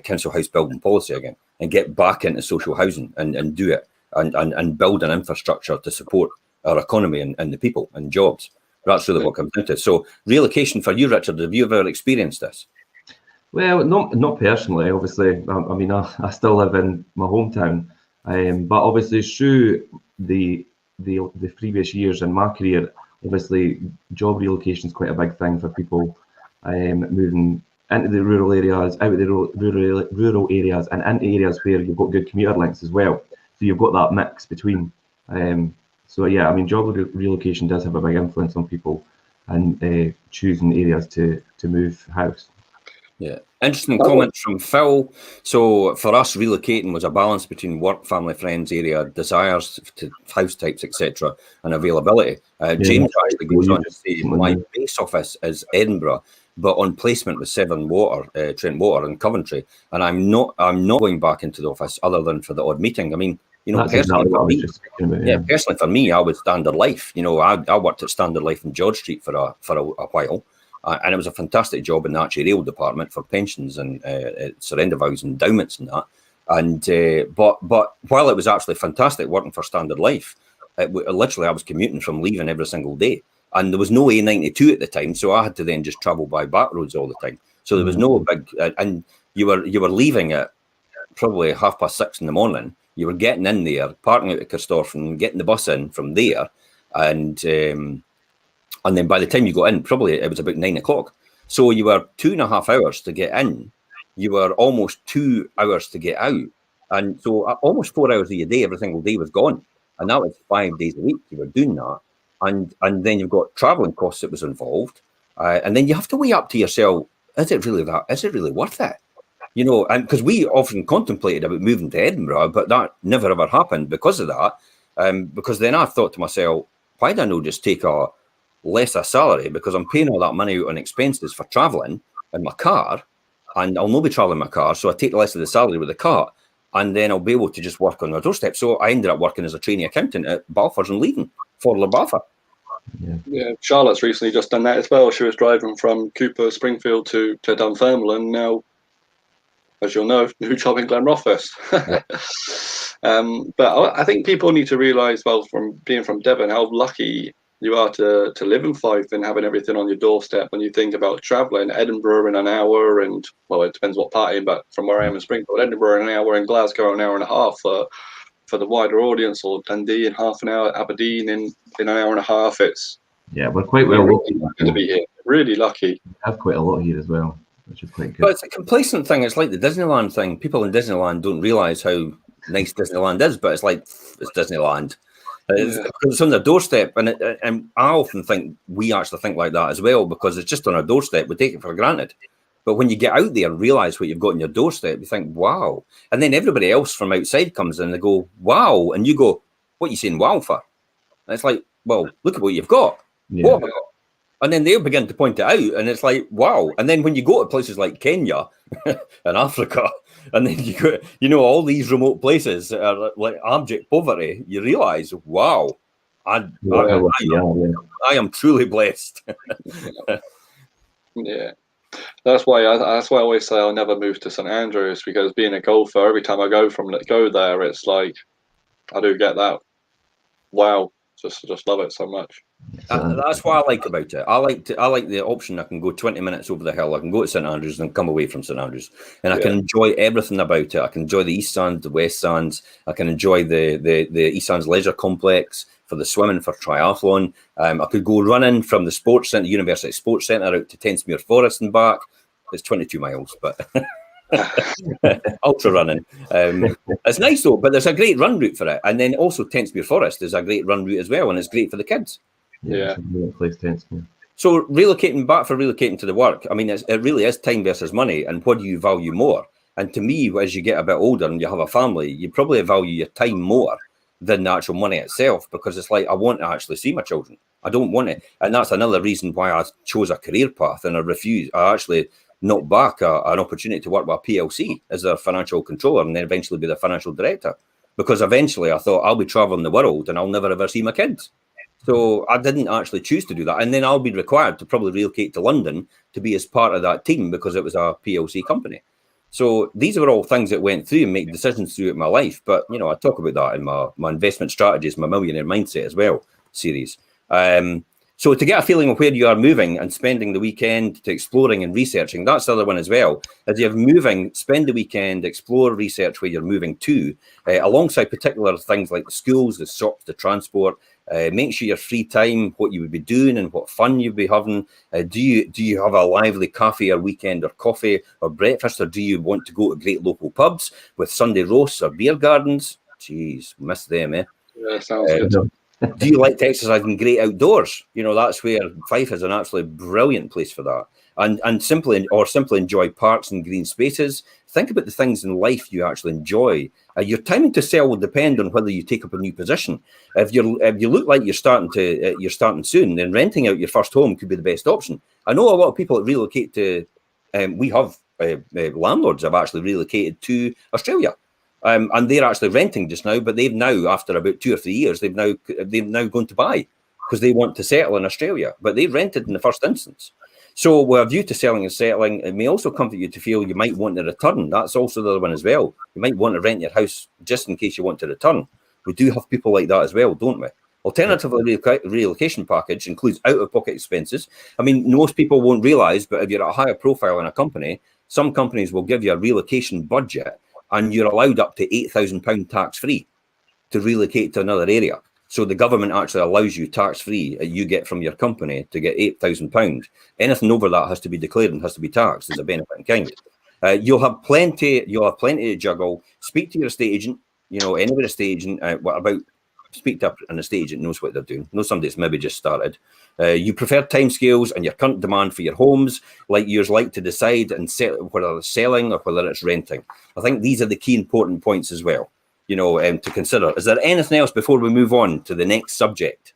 Speaker 1: council house building policy again and get back into social housing and do it and build an infrastructure to support our economy and the people and jobs. That's really what comes into it. So relocation for you, Richard, have you ever experienced this?
Speaker 2: Well, not personally, obviously. I mean, I still live in my hometown, but obviously through the previous years in my career, obviously job relocation is quite a big thing for people moving into the rural areas, out of the rural areas, and into areas where you've got good commuter links as well. So you've got that mix between. So yeah, I mean, job relocation does have a big influence on people and choosing areas to move house.
Speaker 1: Yeah, interesting comments from Phil. So for us, relocating was a balance between work, family, friends, area, desires to house types, etc., and availability. James actually goes on to say, my base office is Edinburgh, but on placement with Trent Water and Coventry, and I'm not going back into the office other than for the odd meeting. I mean, personally for me, I was Standard Life. I worked at Standard Life in George Street for a while. And it was a fantastic job in the actuary rail department for pensions and surrender values and endowments and that. And but while it was actually fantastic working for Standard Life, literally I was commuting from leaving every single day, and there was no A92 at the time, so I had to then just travel by back roads all the time. So there was no big, and you were leaving at probably 6:30 in the morning. You were getting in there, parking out at Kirstorfen, getting the bus in from there, and then by the time you got in, probably it was about 9 o'clock. So you were 2.5 hours to get in. You were almost 2 hours to get out. And so almost 4 hours of your day, every single day was gone. And that was 5 days a week you were doing that. And then you've got travelling costs that was involved. And then you have to weigh up to yourself, is it really that? Is it really worth it? And because we often contemplated about moving to Edinburgh, but that never ever happened because of that. Because then I thought to myself, why don't I just take a lesser salary, because I'm paying all that money out on expenses for travelling in my car, and I'll not be travelling my car, so I take the less of the salary with the car, and then I'll be able to just work on my doorstep. So I ended up working as a trainee accountant at Balfour's and leaving for Balfour.
Speaker 3: Yeah, Charlotte's recently just done that as well. She was driving from Cooper, Springfield to Dunfermline. Now, as you'll know, new job in Glenrothes. But I think people need to realise, well, from being from Devon, how lucky you are to live in Fife and having everything on your doorstep. When you think about travelling, Edinburgh in an hour, and well, it depends what party, but from where I am in Springfield, Edinburgh in an hour, and Glasgow an hour and a half for the wider audience, or Dundee in half an hour, Aberdeen in an hour and a half. We're
Speaker 2: quite well lucky
Speaker 3: to be here. It really lucky.
Speaker 2: We have quite a lot here as well, which is quite good.
Speaker 1: But it's a complacent thing. It's like the Disneyland thing. People in Disneyland don't realise how nice Disneyland is, but it's like, it's Disneyland. It's on their doorstep, and I often think we actually think like that as well, because it's just on our doorstep. We take it for granted. But when you get out there and realise what you've got on your doorstep, you think, wow. And then everybody else from outside comes in and they go, wow. And you go, what are you saying wow for? And it's like, well, look at what you've got.
Speaker 2: Yeah.
Speaker 1: What have I got? And then they'll begin to point it out, and it's like, wow. And then when you go to places like Kenya and Africa, and then you go, you know, all these remote places that are like abject poverty, you realise, wow, I am truly blessed.
Speaker 3: Yeah. That's why I always say I'll never move to St Andrews, because being a golfer, every time I go there, it's like I do get that. Wow, just love it so much.
Speaker 1: That's what I like about it. I like the option. I can go 20 minutes over the hill. I can go to St Andrews and come away from St Andrews, and I can enjoy everything about it. I can enjoy the East Sands, the West Sands. I can enjoy the East Sands Leisure Complex for the swimming, for triathlon. I could go running from the sports centre, University Sports Centre, out to Tensmuir Forest and back. It's 22 miles, but ultra running. It's nice though, but there's a great run route for it. And then also Tensmuir Forest is a great run route as well, and it's great for the kids.
Speaker 2: Yeah. It's a great place, Tensmuir.
Speaker 1: So relocating to the work, I mean, it really is time versus money, and what do you value more? And to me, as you get a bit older and you have a family, you probably value your time more than the actual money itself, because it's like, I want to actually see my children. I don't want it. And that's another reason why I chose a career path, and I actually knocked back an opportunity to work with a PLC as their financial controller, and then eventually be the financial director, because eventually I thought, I'll be traveling the world and I'll never ever see my kids. So I didn't actually choose to do that. And then I'll be required to probably relocate to London to be as part of that team, because it was a PLC company. So these were all things that went through and make decisions throughout my life. But, you know, I talk about that in my investment strategies, my millionaire mindset as well series. So to get a feeling of where you are moving and spending the weekend to exploring and researching, that's the other one as well. As you're moving, spend the weekend, explore, research where you're moving to, alongside particular things like the schools, the shops, the transport. Make sure your free time, what you would be doing and what fun you'd be having. Do you have a lively cafe or weekend or coffee or breakfast, or do you want to go to great local pubs with Sunday roasts or beer gardens? Jeez, miss them, eh?
Speaker 3: Yeah, sounds good.
Speaker 1: Do you like to exercise in great outdoors? You know, that's where Fife is an absolutely brilliant place for that. And simply enjoy parks and green spaces. Think about the things in life you actually enjoy. Your timing to sell will depend on whether you take up a new position. If you look like you're starting soon, then renting out your first home could be the best option. I know a lot of people that relocate to. We have landlords have actually relocated to Australia. And they're actually renting just now, but they've now, after about 2 or 3 years, they've now gone to buy, because they want to settle in Australia, but they rented in the first instance. So with a view to selling and settling, it may also comfort you to feel you might want to return. That's also the other one as well. You might want to rent your house just in case you want to return. We do have people like that as well, don't we? Alternatively, relocation package includes out-of-pocket expenses. I mean, most people won't realise, but if you're at a higher profile in a company, some companies will give you a relocation budget, and you're allowed up to £8,000 tax-free to relocate to another area. So the government actually allows you tax-free, you get from your company, to get £8,000. Anything over that has to be declared and has to be taxed as a benefit in kind. You'll have plenty to juggle. Speak to your estate agent. You know, any estate agent. Speak to an estate agent knows what they're doing. Know somebody that's maybe just started. You prefer timescales and your current demand for your homes, like yours, like to decide and whether it's selling or whether it's renting. I think these are the key important points as well, you know, to consider. Is there anything else before we move on to the next subject?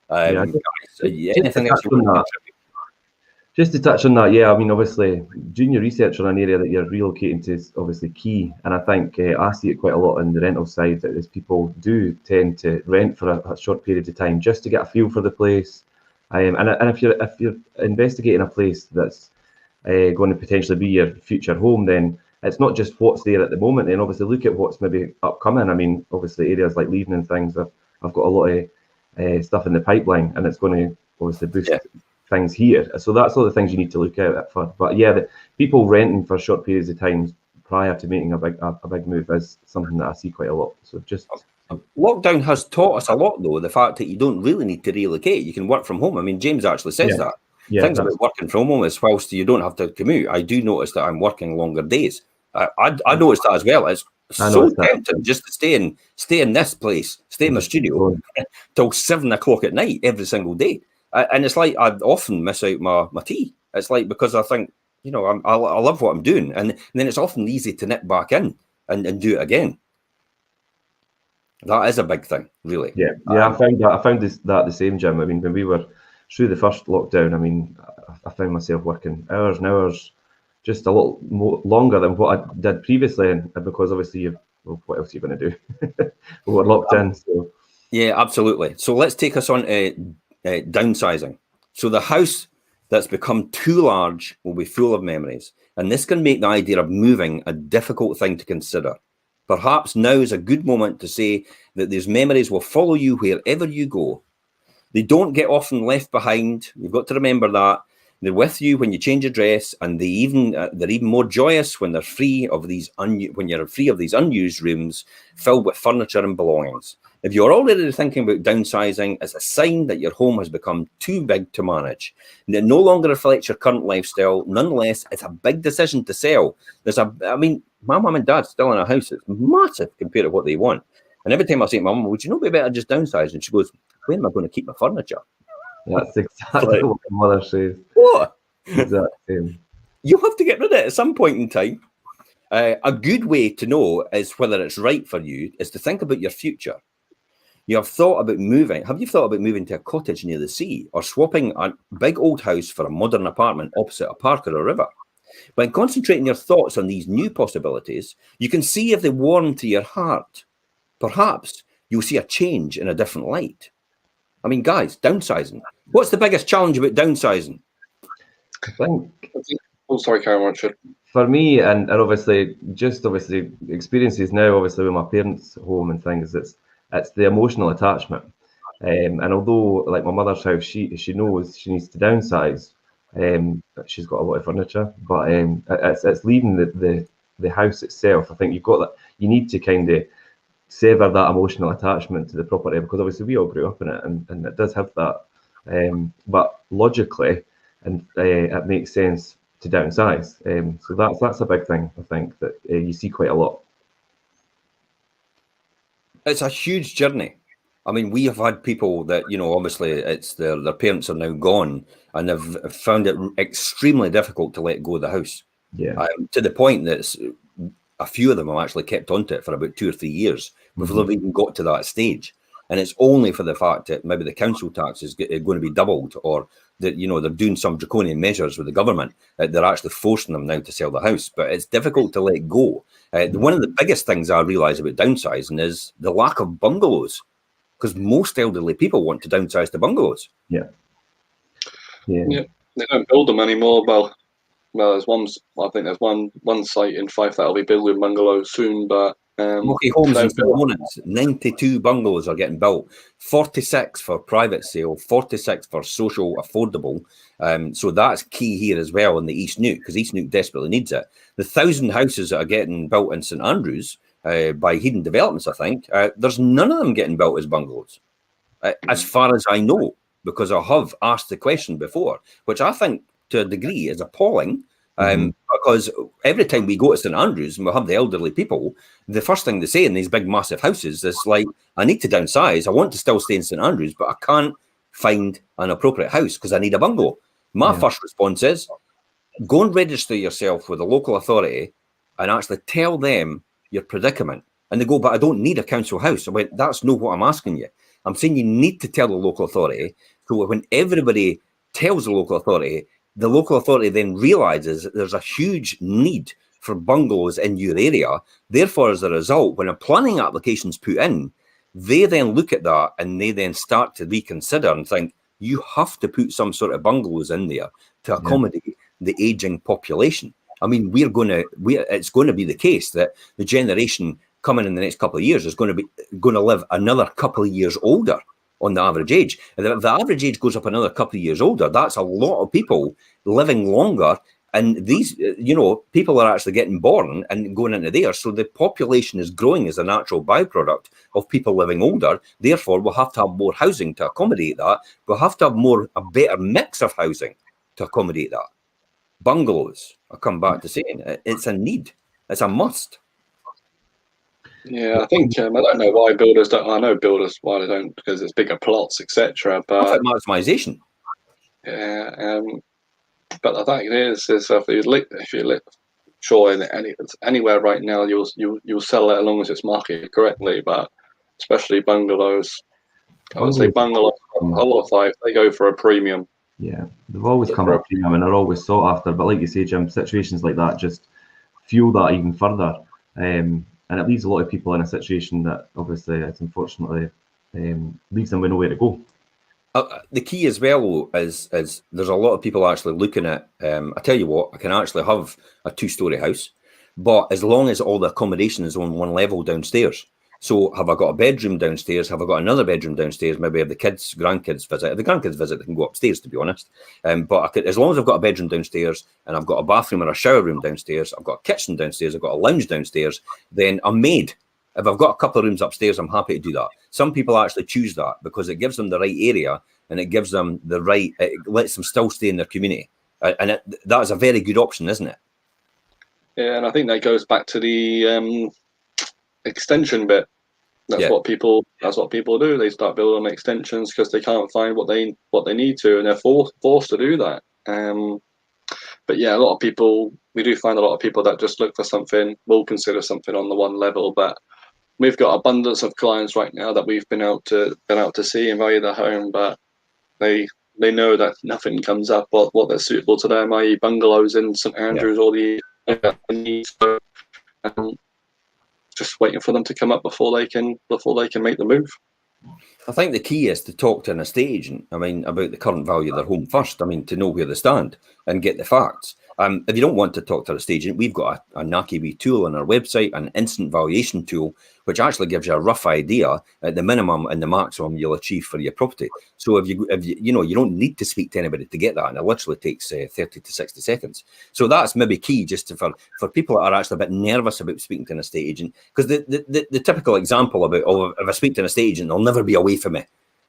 Speaker 1: Guys, anything else you want to contribute?
Speaker 2: Just to touch on that, yeah, I mean, obviously, doing your research on an area that you're relocating to is obviously key. And I think I see it quite a lot on the rental side, that as people do tend to rent for a short period of time just to get a feel for the place. And if you're investigating a place that's going to potentially be your future home, then it's not just what's there at the moment. Then obviously look at what's maybe upcoming. I mean, obviously areas like Leven and things, I've got a lot of stuff in the pipeline, and it's going to obviously boost things here. So that's all the things you need to look out for. But yeah, the people renting for short periods of time prior to making a big move is something that I see quite a lot. So just
Speaker 1: lockdown has taught us a lot, though, the fact that you don't really need to relocate. You can work from home. I mean, James actually says that. things about working from home is whilst you don't have to commute, I do notice that I'm working longer days. I noticed that as well. It's so tempting just to stay in this place, stay in my studio till 7 o'clock at night every single day. And it's like I often miss out my tea. It's like because I think, you know, I love what I'm doing. And then it's often easy to nip back in and do it again. That is a big thing, really.
Speaker 2: Yeah. I found that the same, Jim. I mean, when we were through the first lockdown, I mean, I found myself working hours and hours, just a little more longer than what I did previously, and because obviously what else are you going to do? We're locked in. So. Yeah,
Speaker 1: absolutely. So let's take us on to downsizing. So the house that's become too large will be full of memories, and this can make the idea of moving a difficult thing to consider. Perhaps now is a good moment to say that these memories will follow you wherever you go. They don't get often left behind. You've got to remember that. They're with you when you change address, and they're even more joyous when they're free of these when you're free of these unused rooms filled with furniture and belongings. If you're already thinking about downsizing, it's a sign that your home has become too big to manage. And it no longer reflects your current lifestyle. Nonetheless, it's a big decision to sell. I mean, my mum and dad still in a house that's massive compared to what they want. And every time I say to my mum, would you not be better just downsizing? She goes, where am I going to keep my furniture?
Speaker 2: That's exactly what my mother says.
Speaker 1: What?
Speaker 2: Exactly.
Speaker 1: You have to get rid of it at some point in time. A good way to know is whether it's right for you is to think about your future. You have thought about moving. Have you thought about moving to a cottage near the sea or swapping a big old house for a modern apartment opposite a park or a river? By concentrating your thoughts on these new possibilities, you can see if they warm to your heart. Perhaps you'll see a change in a different light. I mean, guys, downsizing. What's the biggest challenge about downsizing?
Speaker 2: I think.
Speaker 3: Oh, sorry, Karen, Richard.
Speaker 2: For me, and obviously experiences now, obviously with my parents' home and things, it's the emotional attachment. And although, like my mother's house, she knows she needs to downsize. She's got a lot of furniture, but it's leaving the house itself. I think you need to kind of sever that emotional attachment to the property, because obviously we all grew up in it, and it does have that. But logically, and it makes sense to downsize. So that's a big thing, I think, that you see quite a lot.
Speaker 1: It's a huge journey. I mean, we have had people that, you know, obviously it's their parents are now gone and they've found it extremely difficult to let go of the house.
Speaker 2: Yeah.
Speaker 1: To the point that a few of them have actually kept onto it for about 2 or 3 years before they've even got to that stage. And it's only for the fact that maybe the council tax is going to be doubled, or that, you know, they're doing some draconian measures with the government. They're actually forcing them now to sell the house, but it's difficult to let go. One of the biggest things I realise about downsizing is the lack of bungalows, because most elderly people want to downsize to bungalows.
Speaker 2: Yeah.
Speaker 3: They don't build them anymore. Well, there's one. I think there's one site in Fife that'll be building bungalows soon, but
Speaker 1: Smoky Homes in St. Lawrence, 92 bungalows are getting built, 46 for private sale, 46 for social affordable. So that's key here as well in the East Neuk, because East Neuk desperately needs it. The 1,000 houses that are getting built in St Andrews by Hidden Developments, I think, there's none of them getting built as bungalows, as far as I know, because I have asked the question before, which I think to a degree is appalling. Because every time we go to St Andrews and we have the elderly people, the first thing they say in these big massive houses is like, I need to downsize, I want to still stay in St Andrews, but I can't find an appropriate house because I need a bungalow. My first response is, go and register yourself with a local authority and actually tell them your predicament. And they go, but I don't need a council house. I went, that's not what I'm asking you. I'm saying you need to tell the local authority, so when everybody tells the local authority then realizes that there's a huge need for bungalows in your area. Therefore, as a result, when a planning application's put in, they then look at that and they then start to reconsider and think, you have to put some sort of bungalows in there to accommodate the aging population. I mean, it's going to be the case that the generation coming in the next couple of years is going to live another couple of years older on the average age. And if the average age goes up another couple of years older, that's a lot of people living longer. And these, people are actually getting born and going into there. So the population is growing as a natural byproduct of people living older. Therefore, we'll have to have more housing to accommodate that. We'll have to have a better mix of housing. to accommodate that. Bungalows, I come back to saying, it's a need. It's a must.
Speaker 3: Yeah, I think I don't know why builders don't. I know builders why they don't, because it's bigger plots, etc.
Speaker 1: Profit
Speaker 3: But
Speaker 1: maximisation.
Speaker 3: yeah, but the fact is if you live, sure, in anywhere right now, you'll sell it as long as it's marketed correctly. But especially bungalows, I would say bungalows, a lot of Fife, they go for a premium.
Speaker 2: Yeah, they've always come at a premium and they're always sought after. But like you say, Jim, situations like that just fuel that even further. And it leaves a lot of people in a situation that obviously it's unfortunately leaves them with nowhere to go.
Speaker 1: The key as well is there's a lot of people actually looking at, I tell you what, I can actually have a 2-story house, but as long as all the accommodation is on one level downstairs. So have I got a bedroom downstairs? Have I got another bedroom downstairs? Maybe if the grandkids visit. If the grandkids visit, they can go upstairs, to be honest. But as long as I've got a bedroom downstairs and I've got a bathroom or a shower room downstairs, I've got a kitchen downstairs, I've got a lounge downstairs, then I'm made. If I've got a couple of rooms upstairs, I'm happy to do that. Some people actually choose that because it gives them the right area and it gives them the right, it lets them still stay in their community. And that is a very good option, isn't it?
Speaker 3: Yeah, and I think that goes back to the extension bit. That's what people do. They start building extensions because they can't find what they need to, and they're forced to do that. But yeah, we do find a lot of people that just look for something, will consider something on the one level. But we've got abundance of clients right now that we've been out to see and value their home, but they know that nothing comes up what that's suitable to them, i.e. bungalows in St Andrews or the just waiting for them to come up before they can make the move.
Speaker 1: I think the key is to talk to an estate agent, about the current value of their home first, to know where they stand and get the facts. If you don't want to talk to an estate agent, we've got a knacky wee tool on our website, an instant valuation tool, which actually gives you a rough idea at the minimum and the maximum you'll achieve for your property. So if you you don't need to speak to anybody to get that, and it literally takes 30 to 60 seconds. So that's maybe key just for people that are actually a bit nervous about speaking to an estate agent, because the typical example about, if I speak to an estate agent, they'll never be away from me.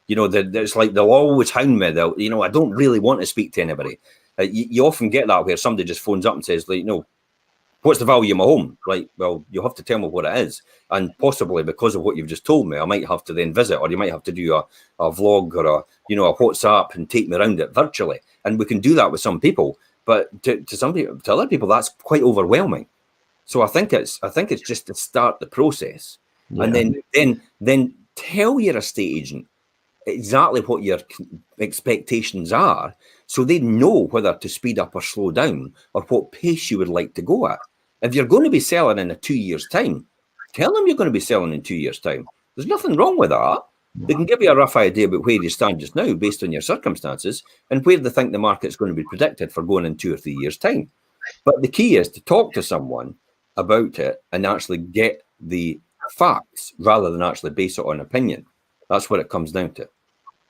Speaker 1: It's like they'll always hound me. I don't really want to speak to anybody. You often get that where somebody just phones up and says, what's the value of my home? Right, well, you'll have to tell me what it is. And possibly because of what you've just told me, I might have to then visit, or you might have to do a vlog or a WhatsApp and take me around it virtually. And we can do that with some people, but to other people, that's quite overwhelming. So I think it's just to start the process, and then tell your estate agent exactly what your expectations are, so they know whether to speed up or slow down, or what pace you would like to go at. If you're going to be selling in 2 years' time, tell them you're going to be selling in 2 years' time. There's nothing wrong with that. They can give you a rough idea about where you stand just now based on your circumstances and where they think the market's going to be predicted for going in 2 or 3 years' time. But the key is to talk to someone about it and actually get the facts rather than actually base it on opinion. That's what it comes down to.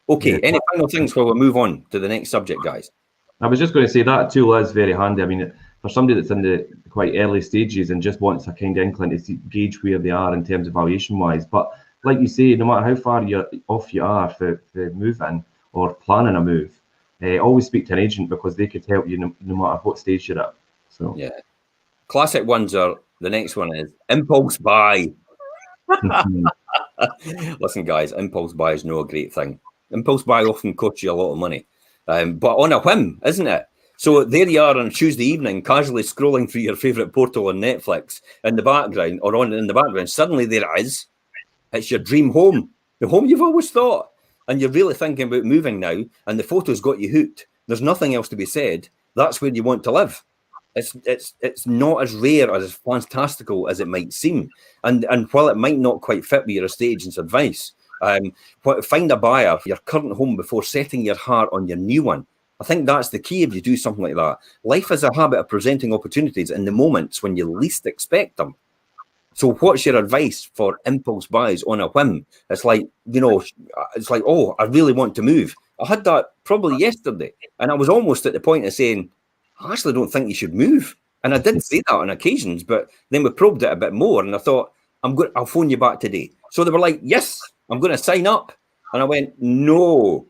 Speaker 1: Okay, any final things before we move on to the next subject, guys?
Speaker 2: I was just going to say that tool is very handy. For somebody that's in the quite early stages and just wants a kind of inkling to gauge where they are in terms of valuation-wise. But like you say, no matter how far off you are for moving or planning a move, always speak to an agent, because they could help you no matter what stage you're at. So
Speaker 1: yeah, classic ones are, the next one is impulse buy. Listen, guys, impulse buy is no great thing. Impulse buy often costs you a lot of money, but on a whim, isn't it? So there you are on a Tuesday evening, casually scrolling through your favourite portal on Netflix in the background, in the background, suddenly there it is. It's your dream home, the home you've always thought, and you're really thinking about moving now, and the photos got you hooked. There's nothing else to be said. That's where you want to live. It's not as rare or as fantastical as it might seem, and while it might not quite fit with your estate agent's advice, find a buyer for your current home before setting your heart on your new one. I think that's the key if you do something like that. Life is a habit of presenting opportunities in the moments when you least expect them. So what's your advice for impulse buys on a whim? It's like, oh, I really want to move. I had that probably yesterday, and I was almost at the point of saying, I actually don't think you should move. And I did say that on occasions, but then we probed it a bit more, and I thought, I'll phone you back today. So they were like, yes, I'm going to sign up. And I went, no,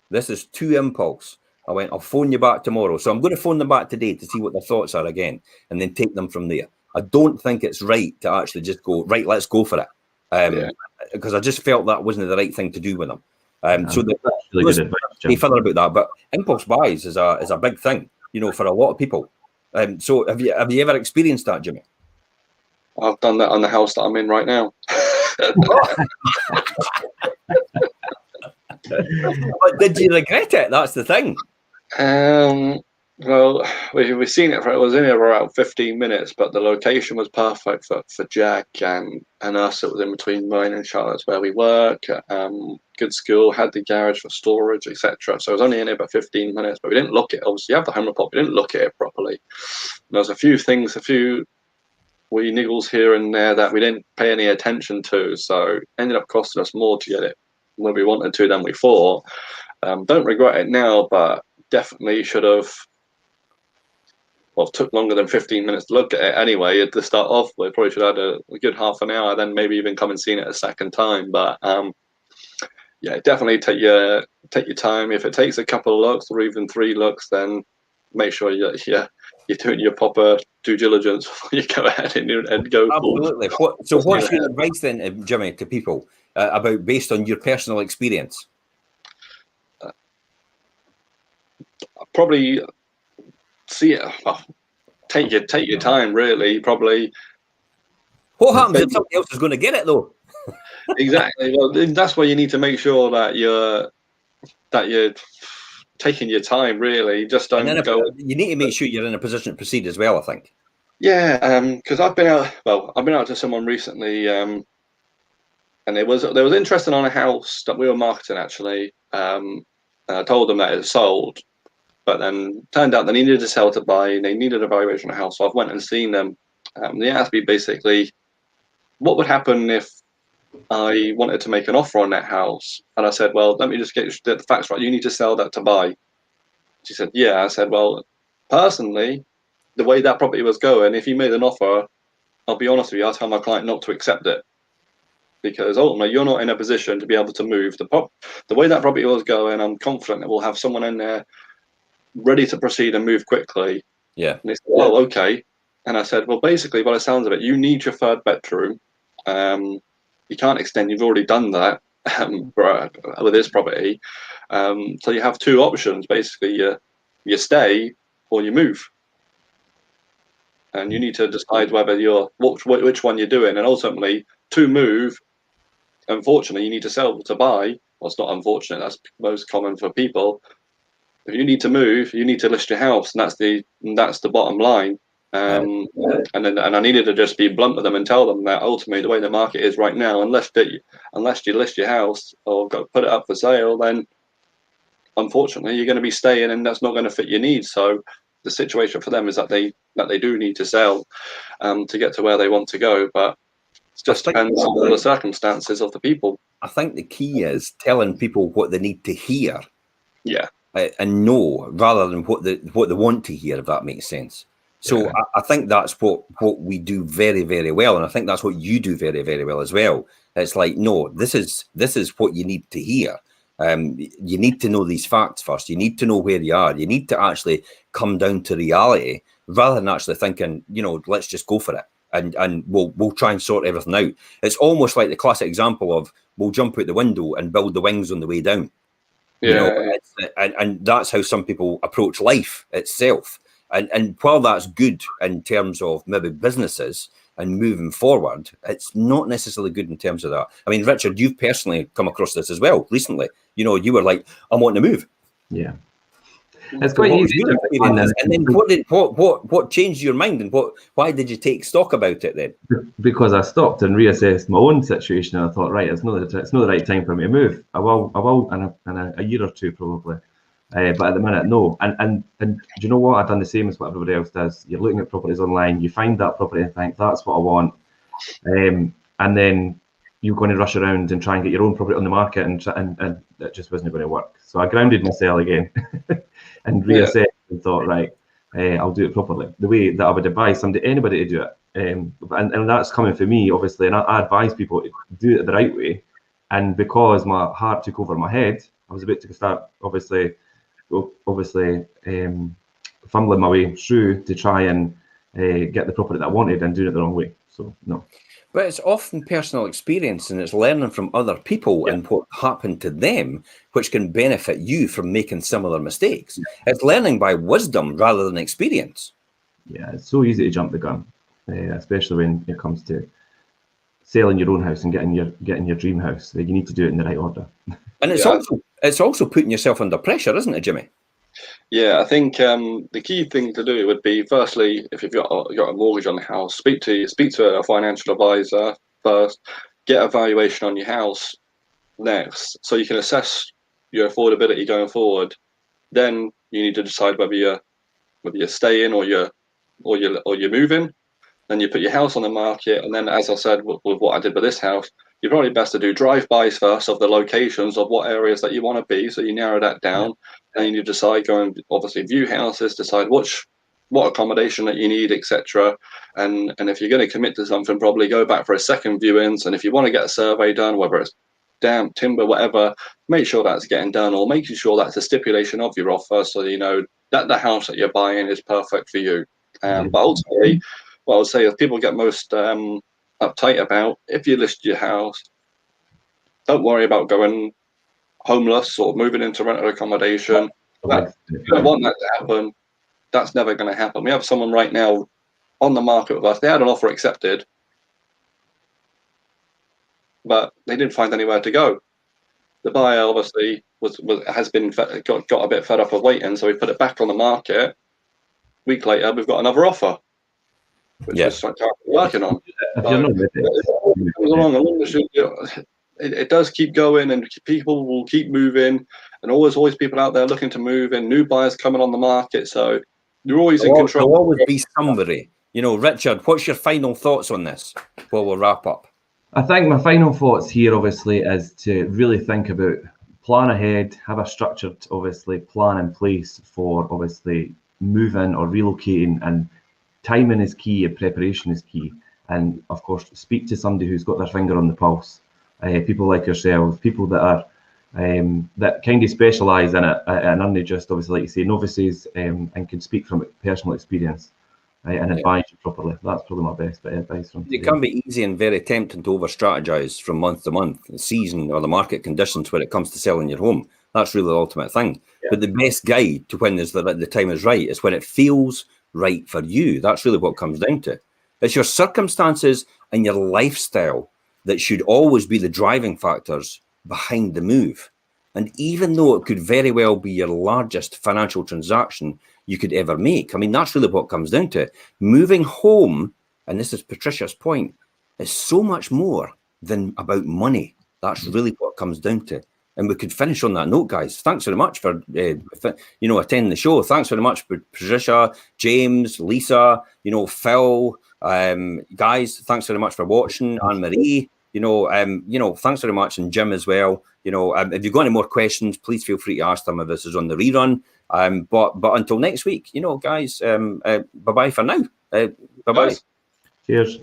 Speaker 1: this is too impulse. I went, I'll phone you back tomorrow. So I'm going to phone them back today to see what their thoughts are again, and then take them from there. I don't think it's right to actually just go, right, let's go for it. Because I just felt that wasn't the right thing to do with them. So that's really good advice, Jim. Be further about that. But impulse buys is a big thing, for a lot of people. So have you ever experienced that, Jimmy?
Speaker 3: I've done that on the house that I'm in right now.
Speaker 1: But did you regret it? That's the thing.
Speaker 3: Well, we've seen it. It was in around 15 minutes, but the location was perfect for Jack and us. It was in between mine and Charlotte's where we work. Good school, had the garage for storage, etc. So I was only in it about 15 minutes, but we didn't look at it. Obviously, you have the home report, we didn't look at it properly. There was a few wee niggles here and there that we didn't pay any attention to, so ended up costing us more to get it where we wanted to than we thought. Don't regret it now, but definitely should have. Well, it took longer than 15 minutes to look at it anyway to start off with. Probably should have had a good half an hour, then maybe even come and seen it a second time. But yeah, definitely take your time. If it takes a couple of looks or even 3 looks, then make sure you're doing your proper due diligence before you go ahead and go.
Speaker 1: Absolutely. What's your advice then, Jimmy, to people about based on your personal experience?
Speaker 3: Probably see it. Take your time. Really, probably.
Speaker 1: What happens if somebody else is going to get it though?
Speaker 3: Exactly. Well, that's where you need to make sure that you're taking your time. Really, just don't go.
Speaker 1: You need to make sure you're in a position to proceed as well, I think.
Speaker 3: Yeah, because I've been out to someone recently, and there was interesting on a house that we were marketing actually. And I told them that it sold, but then turned out they needed to sell to buy, and they needed a valuation of the house. So I went and seen them. They asked me basically, what would happen if I wanted to make an offer on that house? And I said, well, let me just get the facts right. You need to sell that to buy. She said, yeah. I said, well, personally, the way that property was going, if you made an offer, I'll be honest with you, I'll tell my client not to accept it. Because ultimately, you're not in a position to be able to move. The way that property was going, I'm confident that we'll have someone in there ready to proceed and move quickly.
Speaker 1: Yeah.
Speaker 3: And they said, well, okay. And I said, well, basically, by the sounds of it, you need your 3rd bedroom. You can't extend. You've already done that with this property. So you have 2 options. Basically, you stay or you move. And you need to decide whether which one you're doing. And ultimately, to move, unfortunately, you need to sell to buy. Well, it's not unfortunate. That's most common for people. If you need to move, you need to list your house, and that's the bottom line. And I needed to just be blunt with them and tell them that ultimately the way the market is right now, unless you list your house or put it up for sale, then unfortunately you're going to be staying, and that's not going to fit your needs. So the situation for them is that they do need to sell to get to where they want to go, but it just depends on the circumstances of the people.
Speaker 1: I think the key is telling people what they need to hear.
Speaker 3: Yeah.
Speaker 1: And know rather than what they want to hear, if that makes sense. So yeah. I think that's what we do very, very well, and I think that's what you do very, very well as well. It's like, no, this is what you need to hear. You need to know these facts first. You need to know where you are. You need to actually come down to reality rather than actually thinking, let's just go for it and we'll try and sort everything out. It's almost like the classic example of we'll jump out the window and build the wings on the way down. And that's how some people approach life itself. And while that's good in terms of maybe businesses and moving forward, it's not necessarily good in terms of that. I mean, Richard, you've personally come across this as well recently. You were like, I'm wanting to move.
Speaker 2: Yeah. It's quite easy.
Speaker 1: And then what changed your mind, and why did you take stock about it then?
Speaker 2: Because I stopped and reassessed my own situation, and I thought, right, it's not the right time for me to move. I will in a year or 2 probably, but at the minute, no. And do you know what? I've done the same as what everybody else does. You're looking at properties online, you find that property and think that's what I want, and then you're going to rush around and try and get your own property on the market, and that just wasn't going to work. So I grounded myself again and reassessed and thought, right, I'll do it properly, the way that I would advise anybody to do it. And that's coming from me, obviously, and I advise people to do it the right way. And because my heart took over my head, I was about to start, obviously, obviously fumbling my way through to try and get the property that I wanted and doing it the wrong way. So no.
Speaker 1: But it's often personal experience, and it's learning from other people and what happened to them, which can benefit you from making similar mistakes. It's learning by wisdom rather than experience.
Speaker 2: Yeah, it's so easy to jump the gun, especially when it comes to selling your own house and getting your dream house. You need to do it in the right order.
Speaker 1: And it's also putting yourself under pressure, isn't it, Jimmy?
Speaker 3: Yeah, I think the key thing to do would be, firstly, if you've got a mortgage on the house, speak to a financial advisor first, get a valuation on your house next, so you can assess your affordability going forward. Then you need to decide whether you're staying or you're moving. Then you put your house on the market, and then, as I said, with what I did with this house, you're probably best to do drive-bys first of the locations of what areas that you want to be, so you narrow that down. And you decide, go and obviously view houses, decide what accommodation that you need, etc. And if you're going to commit to something, probably go back for a second viewings. And if you want to get a survey done, whether it's damp, timber, whatever, make sure that's getting done, or making sure that's a stipulation of your offer, so you know that the house that you're buying is perfect for you. But ultimately, what I would say is people get most uptight about, if you list your house, don't worry about going homeless or moving into rental accommodation. You don't want that to happen. That's never going to happen. We have someone right now on the market with us. They had an offer accepted, but they didn't find anywhere to go. The buyer obviously got a bit fed up of waiting, so we put it back on the market. A week later, we've got another offer, which is working on. It does keep going, and people will keep moving, and always people out there looking to move, and new buyers coming on the market. So you're always in control.
Speaker 1: There'll always be somebody. Richard, what's your final thoughts on this before we'll wrap up?
Speaker 2: I think my final thoughts here, obviously, is to really think about, plan ahead, have a structured, obviously, plan in place for obviously moving or relocating, and timing is key and preparation is key. And of course, speak to somebody who's got their finger on the pulse. People like yourselves, people that are that kind of specialise in it, and only just obviously, like you say, novices, and can speak from personal experience and advise you properly. That's probably my best bit of advice from today.
Speaker 1: It can be easy and very tempting to over-strategize from month to month, the season or the market conditions when it comes to selling your home. That's really the ultimate thing. Yeah. But the best guide to when the time is right is when it feels right for you. That's really what it comes down to. It's your circumstances and your lifestyle that should always be the driving factors behind the move. And even though it could very well be your largest financial transaction you could ever make, I mean, that's really what it comes down to. Moving home, and this is Patricia's point, is so much more than about money. That's really what it comes down to. And we could finish on that note, guys. Thanks very much for attending the show. Thanks very much, Patricia, James, Lisa, Phil, guys. Thanks very much for watching, Anne Marie. Thanks very much, and Jim as well. If you've got any more questions, please feel free to ask them if this is on the rerun. But until next week, guys, bye bye for now. Bye bye.
Speaker 2: Cheers.